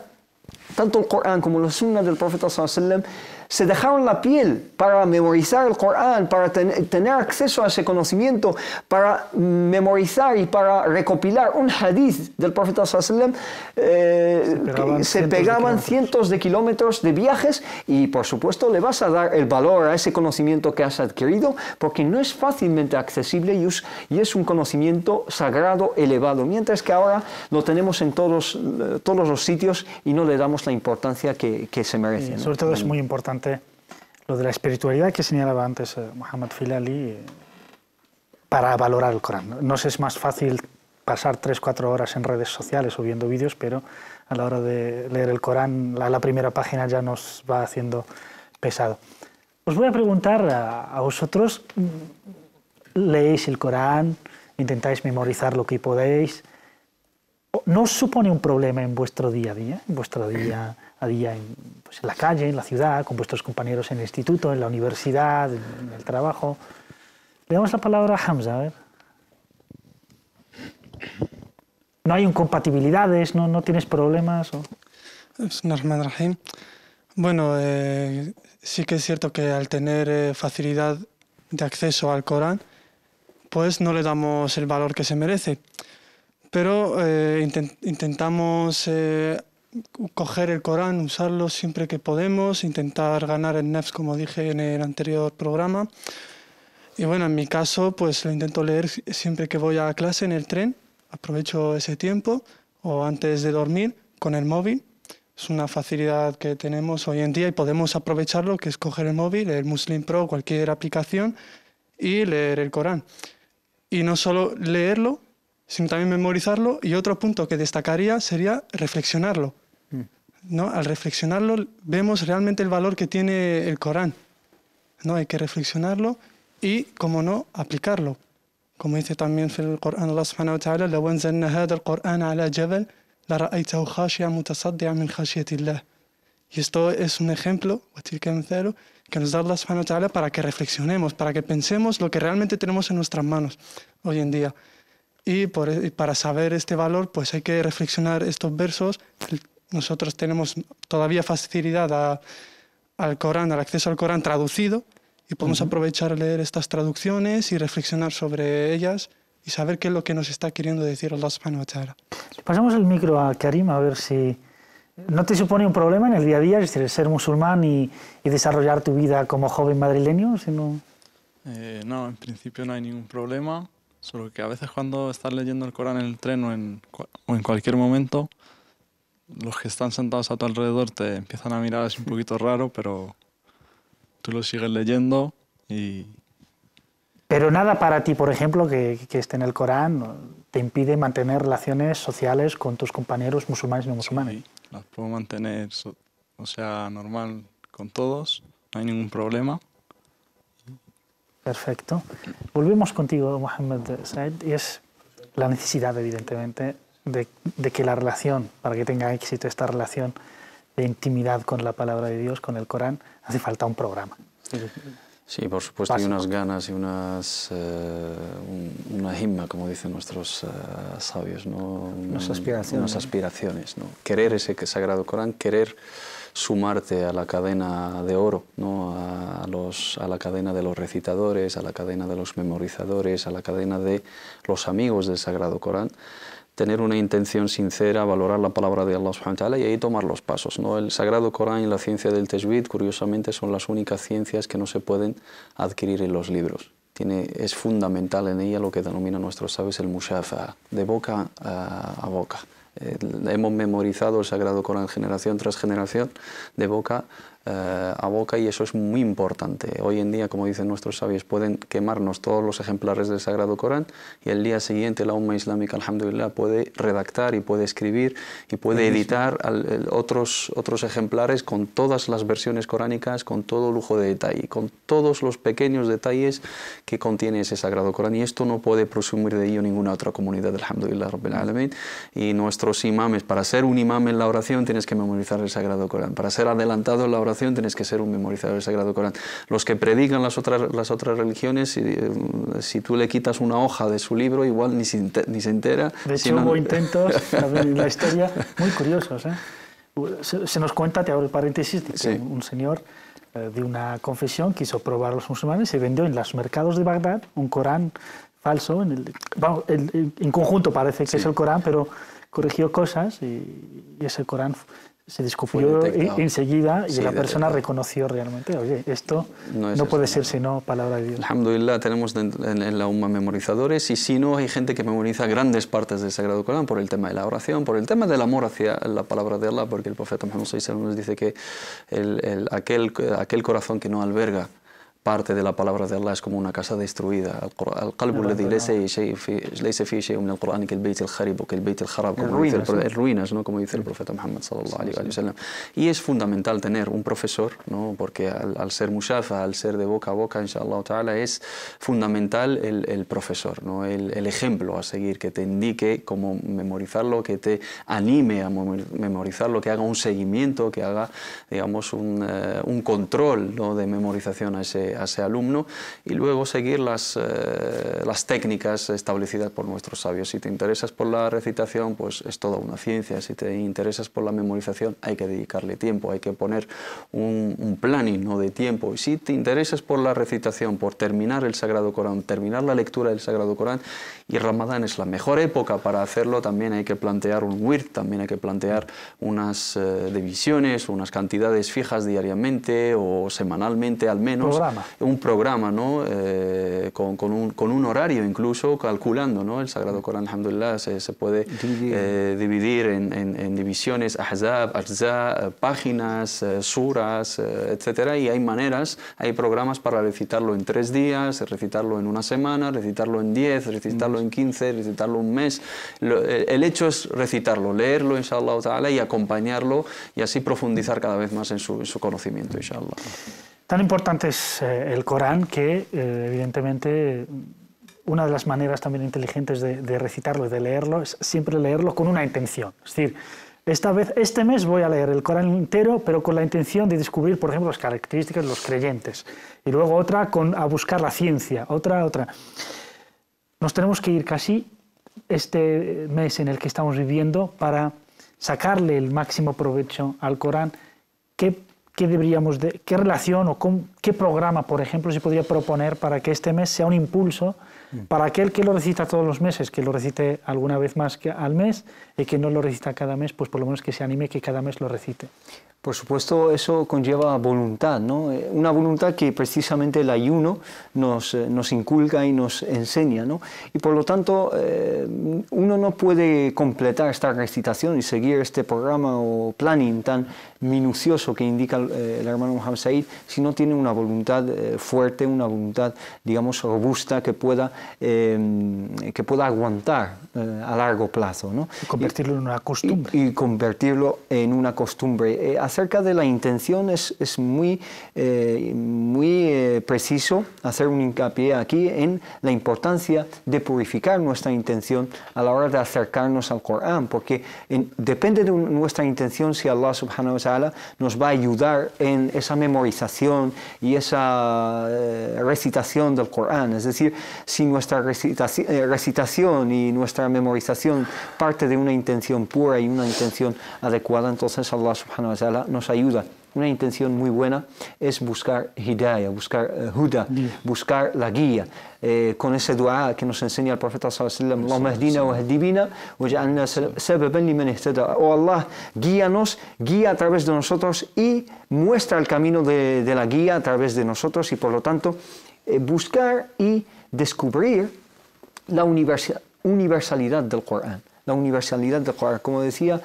Speaker 3: tanto el Corán como la Sunna del Profeta sallallahu alaihi wasallam, se dejaron la piel para memorizar el Corán, para tener acceso a ese conocimiento, para memorizar y para recopilar un hadith del Profeta sallallahu alaihi wasallam. Se pegaban cientos de kilómetros de viajes, y por supuesto le vas a dar el valor a ese conocimiento que has adquirido, porque no es fácilmente accesible y es un conocimiento sagrado, elevado, mientras que ahora lo tenemos en todos los sitios y no le damos la importancia que se merece, ¿no?
Speaker 1: Sobre todo es muy importante lo de la espiritualidad que señalaba antes Mohamed Filali, para valorar el Corán. No sé, es más fácil pasar 3-4 horas en redes sociales o viendo vídeos, pero a la hora de leer el Corán, la primera página ya nos va haciendo pesado. Os voy a preguntar a vosotros, ¿leéis el Corán? ¿Intentáis memorizar lo que podéis? ¿No os supone un problema en vuestro día a día? En vuestro día a día en la calle, en la ciudad, con vuestros compañeros en el instituto, en la universidad, en el trabajo. Le damos la palabra a Hamza, a ver. ¿No hay incompatibilidades? ¿No tienes problemas?
Speaker 8: Bismillahirrahmanirrahim. Bueno, sí que es cierto que al tener facilidad de acceso al Corán, pues no le damos el valor que se merece. Pero intentamos coger el Corán, usarlo siempre que podemos, intentar ganar el nafs, como dije en el anterior programa. Y bueno, en mi caso, pues lo intento leer siempre que voy a clase en el tren. Aprovecho ese tiempo o antes de dormir con el móvil. Es una facilidad que tenemos hoy en día y podemos aprovecharlo, que es coger el móvil, el Muslim Pro, cualquier aplicación y leer el Corán. Y no solo leerlo, sino también memorizarlo. Y otro punto que destacaría sería reflexionarlo, ¿no? Al reflexionarlo vemos realmente el valor que tiene el Corán, ¿no? Hay que reflexionarlo y, como no, aplicarlo. Como dice también en el Corán Allah subhanahu wa ta'ala: لو أنزلنا هذا القرآن على جبل لرأيته خاشعا متصدعا من خشية الله. Y esto es un ejemplo que nos da Allah subhanahu wa ta'ala para que reflexionemos, para que pensemos lo que realmente tenemos en nuestras manos hoy en día. Y para saber este valor, pues hay que reflexionar estos versos. Nosotros tenemos todavía facilidad al Corán, al acceso al Corán traducido, y podemos aprovechar leer estas traducciones y reflexionar sobre ellas y saber qué es lo que nos está queriendo decir Allah subhanahu wa ta'ala.
Speaker 1: Pasamos el micro a Karim, a ver si no te supone un problema en el día a día, es decir, ser musulmán y desarrollar tu vida como joven madrileño. Sino...
Speaker 9: No, en principio no hay ningún problema, solo que a veces cuando estás leyendo el Corán en el tren o en cualquier momento, los que están sentados a tu alrededor te empiezan a mirar así un poquito raro, pero tú lo sigues leyendo y...
Speaker 1: Pero nada para ti, por ejemplo, que esté en el Corán, te impide mantener relaciones sociales con tus compañeros musulmanes y no musulmanes.
Speaker 9: Sí, las puedo mantener, normal con todos, no hay ningún problema.
Speaker 1: Perfecto. Volvemos contigo, Mohamed Said, y es la necesidad, evidentemente, de que la relación, para que tenga éxito esta relación de intimidad con la palabra de Dios, con el Corán, hace falta un programa.
Speaker 2: Sí, por supuesto, hay unas ganas y una himma, como dicen nuestros sabios, ¿no?
Speaker 3: Unas aspiraciones.
Speaker 2: ¿no? Querer ese sagrado Corán, querer sumarte a la cadena de oro, ¿no? a la cadena de los recitadores, a la cadena de los memorizadores, a la cadena de los amigos del sagrado Corán. Tener una intención sincera, valorar la palabra de Allah subhanahu wa ta'ala y ahí tomar los pasos, ¿no? El Sagrado Corán y la ciencia del Tajwid, curiosamente, son las únicas ciencias que no se pueden adquirir en los libros. Es fundamental en ella lo que denominan nuestros sabios el mushafa'a, de boca a boca. Hemos memorizado el Sagrado Corán generación tras generación, de boca a boca, y eso es muy importante. Hoy en día, como dicen nuestros sabios, pueden quemarnos todos los ejemplares del Sagrado Corán y el día siguiente la Umma Islámica, alhamdulillah, puede redactar y puede escribir y puede editar otros ejemplares con todas las versiones coránicas, con todo lujo de detalle, con todos los pequeños detalles que contiene ese Sagrado Corán, y esto no puede presumir de ello ninguna otra comunidad, alhamdulillah rabbil alamin. Y nuestros imames, para ser un imam en la oración tienes que memorizar el Sagrado Corán, para ser adelantado en la oración tienes que ser un memorizador del Sagrado Corán. Los que predican las otras religiones, si tú le quitas una hoja de su libro, igual ni se entera.
Speaker 1: De hecho, hubo intentos en la historia muy curiosos. Se nos cuenta, te abro el paréntesis, de que un señor de una confesión quiso probar a los musulmanes y vendió en los mercados de Bagdad un Corán falso. En conjunto parece que es el Corán, pero corrigió cosas y ese Corán se descubrió enseguida y la persona
Speaker 2: detectado.
Speaker 1: reconoció realmente, oye, esto no puede ser sino palabra de Dios.
Speaker 2: Alhamdulillah, tenemos en la umma memorizadores, y si no, hay gente que memoriza grandes partes del Sagrado Corán por el tema de la oración, por el tema del amor hacia la palabra de Allah, porque el profeta Muhammad sallallahu alaihi wasallam nos dice que aquel corazón que no alberga parte de la palabra de Allah es como una casa destruida. Al-qalbu alladhi laysa fihi shay'un min al-Qur'an kal-bayt al-kharib o kal-bayt al-kharab, como dice ruinas, ¿no? Como dice el profeta Muhammad sallallahu alaihi wasallam. Y es fundamental tener un profesor, ¿no? Porque al ser mushafa, al ser de boca a boca, inshallah ta'ala, es fundamental el profesor, ¿no? El ejemplo a seguir, que te indique cómo memorizarlo, que te anime a memorizarlo, que haga un seguimiento, que haga, digamos, un control, ¿no? De memorización a ese alumno, y luego seguir las técnicas establecidas por nuestros sabios. Si te interesas por la recitación, pues es toda una ciencia. Si te interesas por la memorización, hay que dedicarle tiempo, hay que poner un planning, ¿no? De tiempo. Y si te interesas por la recitación, por terminar el Sagrado Corán, terminar la lectura del Sagrado Corán, y Ramadán es la mejor época para hacerlo, también hay que plantear un wird, también hay que plantear unas divisiones, unas cantidades fijas diariamente o semanalmente al menos. Un programa, ¿no? Con un horario incluso, calculando, ¿no? El Sagrado Corán, alhamdulillah, se puede dividir en divisiones, ahzab, ajza, páginas, suras, etcétera, y hay maneras, hay programas para recitarlo en 3 días, recitarlo en una semana, recitarlo en 10, recitarlo en 15, recitarlo un mes. El hecho es recitarlo, leerlo, inshallah ta'ala, y acompañarlo, y así profundizar cada vez más en su conocimiento, inshallah.
Speaker 1: Tan importante es el Corán que, evidentemente, una de las maneras también inteligentes de recitarlo y de leerlo es siempre leerlo con una intención. Es decir, este mes voy a leer el Corán entero, pero con la intención de descubrir, por ejemplo, las características de los creyentes. Y luego otra a buscar la ciencia, otra. Nos tenemos que ir casi este mes en el que estamos viviendo para sacarle el máximo provecho al Corán. ¿Qué relación o qué programa, por ejemplo, se podría proponer para que este mes sea un impulso para aquel que lo recita todos los meses, que lo recite alguna vez más que al mes, y que no lo recita cada mes, pues por lo menos que se anime que cada mes lo recite?
Speaker 3: Por supuesto, eso conlleva voluntad, ¿no? Una voluntad que precisamente el ayuno nos inculca y nos enseña, ¿no? Y por lo tanto, uno no puede completar esta recitación y seguir este programa o planning tan minucioso que indica el hermano Muhammad Said si no tiene una voluntad fuerte, una voluntad, digamos, robusta que pueda aguantar a largo plazo, ¿no?
Speaker 1: Y convertirlo en una costumbre.
Speaker 3: Y convertirlo en una costumbre. Acerca de la intención es muy preciso hacer un hincapié aquí en la importancia de purificar nuestra intención a la hora de acercarnos al Corán, porque depende de nuestra intención si Allah subhanahu wa ta'ala nos va a ayudar en esa memorización y esa recitación del Corán. Es decir, si nuestra recitación y nuestra memorización parte de una intención pura y una intención adecuada, entonces Allah subhanahu wa ta'ala nos ayuda. Una intención muy buena es buscar hidayah, buscar huda, buscar la guía. Con ese dua que nos enseña el profeta sallallahu alaihi wasallam, Allahumma hdina wa hdi bina waj'alna sababan liman ihtada. Oh Allah, guíanos, guía a través de nosotros y muestra el camino de la guía a través de nosotros, y por lo tanto buscar y descubrir la universalidad del Corán. La universalidad del Corán. Como decía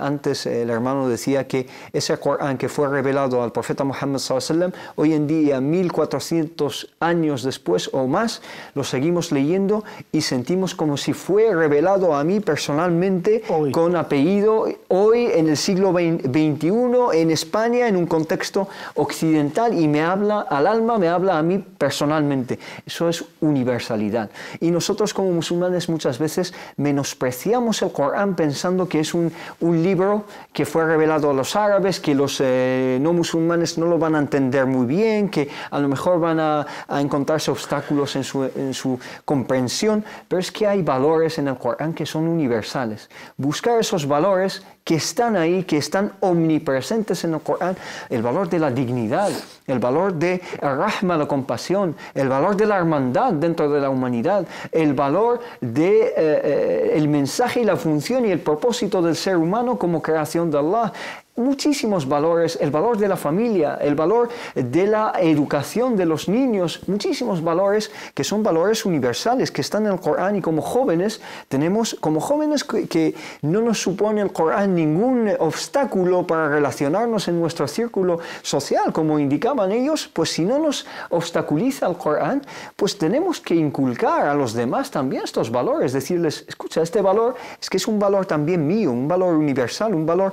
Speaker 3: antes, el hermano decía que ese Corán que fue revelado al profeta Muhammad sallallahu alaihi wasallam, hoy en día, 1400 años después o más, lo seguimos leyendo y sentimos como si fue revelado a mí personalmente, con apellido, hoy en el siglo XXI, en España, en un contexto occidental, y me habla al alma, me habla a mí personalmente. Eso es universalidad. Y nosotros como musulmanes muchas veces menospreciamos el Corán pensando que es un libro que fue revelado a los árabes, que los no musulmanes no lo van a entender muy bien, que a lo mejor van a encontrarse obstáculos en su comprensión, pero es que hay valores en el Corán que son universales. Buscar esos valores que están ahí, que están omnipresentes en el Corán, el valor de la dignidad, el valor de rahma, la compasión, el valor de la hermandad dentro de la humanidad, el valor de el mensaje y la función y el propósito del ser humano como creación de Allah, muchísimos valores, el valor de la familia, el valor de la educación de los niños, muchísimos valores que son valores universales, que están en el Corán, y como jóvenes tenemos, como jóvenes que no nos supone el Corán ningún obstáculo para relacionarnos en nuestro círculo social, como indicaban ellos, pues si no nos obstaculiza el Corán, pues tenemos que inculcar a los demás también estos valores, decirles, escucha, este valor es que es un valor también mío, un valor universal, un valor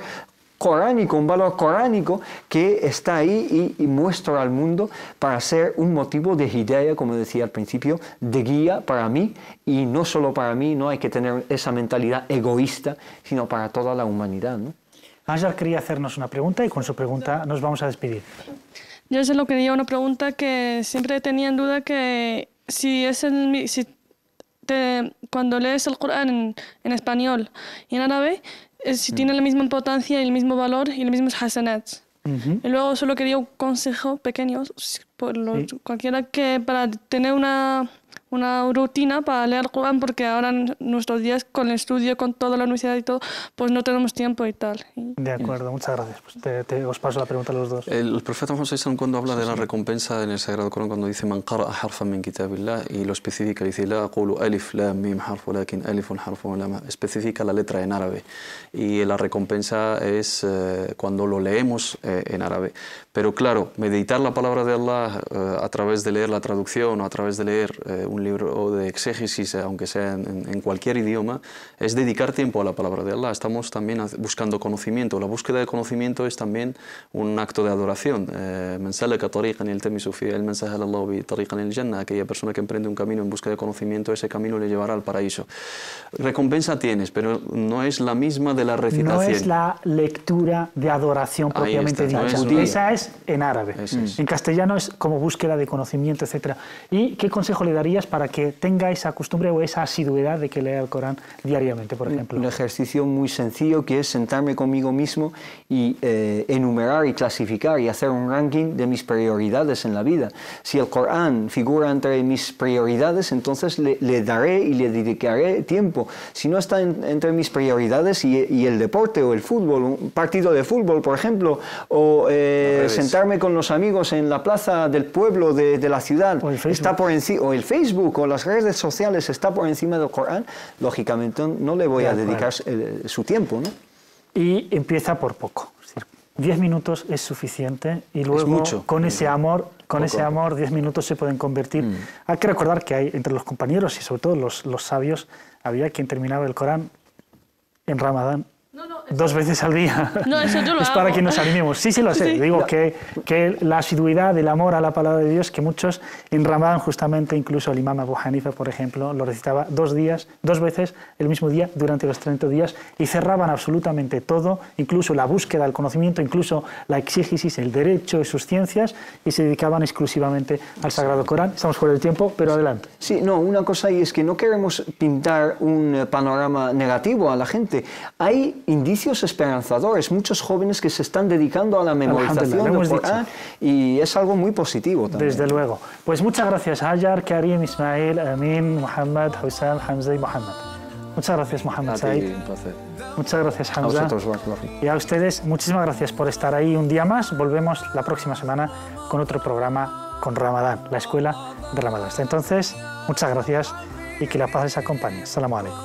Speaker 3: coránico, un valor coránico que está ahí y muestra al mundo para ser un motivo de hidayah, como decía al principio, de guía para mí, y no solo para mí, no hay que tener esa mentalidad egoísta, sino para toda la humanidad, ¿no?
Speaker 1: Ángel quería hacernos una pregunta y con su pregunta nos vamos a despedir.
Speaker 6: Yo solo quería una pregunta que siempre tenía en duda, que si es cuando lees el Corán en español y en árabe, si tiene la misma importancia y el mismo valor y los mismos hasanats. Y luego solo quería un consejo pequeño, cualquiera, que para tener una rutina para leer el Corán, porque ahora en nuestros días con el estudio, con toda la universidad y todo, pues no tenemos tiempo y tal.
Speaker 1: De acuerdo, muchas gracias. Pues os paso la pregunta a los dos.
Speaker 2: El profeta Moisés, cuando habla de la recompensa en el Sagrado Corán, cuando dice man qara'a harfan min kitabillah, y lo especifica, dice la aqulu alif lam mim harf walakin alifun harfun lam, especifica la letra en árabe, y la recompensa es cuando lo leemos en árabe. Pero claro, meditar la palabra de Allah a través de leer la traducción o a través de leer un libro de exégesis, aunque sea en cualquier idioma, es dedicar tiempo a la palabra de Allah. Estamos también buscando conocimiento. La búsqueda de conocimiento es también un acto de adoración. Man salaka tariqan yaltamisu fihi ilman sahala Allahu bihi tariqan ilal jannah. Aquella persona que emprende un camino en busca de conocimiento, ese camino le llevará al paraíso. Recompensa tienes, pero no es la misma de la recitación.
Speaker 1: No es la lectura de adoración propiamente dicha. Esa es en árabe. En castellano es como búsqueda de conocimiento, etc. ¿Y qué consejo le darías para que tenga esa costumbre o esa asiduidad de que lea el Corán diariamente, por ejemplo?
Speaker 3: Un ejercicio muy sencillo, que es sentarme conmigo mismo y enumerar y clasificar y hacer un ranking de mis prioridades en la vida. Si el Corán figura entre mis prioridades, entonces le daré y le dedicaré tiempo. Si no está entre mis prioridades y el deporte o el fútbol, un partido de fútbol, por ejemplo, o sentarme con los amigos en la plaza del pueblo de la ciudad, está por encima, o el Facebook o las redes sociales está por encima del Corán, lógicamente no le voy a dedicar su tiempo, ¿no?
Speaker 1: Y empieza por poco. Es decir, 10 minutos es suficiente y luego con ese amor, 10 minutos se pueden convertir. Hay que recordar que hay entre los compañeros y sobre todo los sabios, había quien terminaba el Corán en Ramadán 2 veces al día.
Speaker 6: No, eso yo lo
Speaker 1: es para
Speaker 6: hago.
Speaker 1: que nos animemos. Sí, lo sé. Sí. Digo que la asiduidad, el amor a la palabra de Dios, que muchos en Ramadán, justamente, incluso el imam Abu Hanifa, por ejemplo, lo recitaba 2 veces el mismo día durante los 30 días y cerraban absolutamente todo, incluso la búsqueda del conocimiento, incluso la exégesis, el derecho y sus ciencias, y se dedicaban exclusivamente al Sagrado Corán. Estamos fuera del tiempo, pero adelante.
Speaker 3: Sí, no, una cosa ahí es que no queremos pintar un panorama negativo a la gente. Hay indicios esperanzadores, muchos jóvenes que se están dedicando a la memorización del Corán, y es algo muy positivo también.
Speaker 1: Desde luego. Pues muchas gracias, Hajar, Karim, Ismail, Amin, Muhammad, Hussam, Hamza y Muhammad. Muchas gracias, Mohamed Said. Muchas gracias, Hamza.
Speaker 3: A vosotros,
Speaker 1: y a ustedes, muchísimas gracias por estar ahí un día más. Volvemos la próxima semana con otro programa con Ramadán, la escuela de Ramadán. Hasta entonces, muchas gracias y que la paz les acompañe. Assalamu alaikum.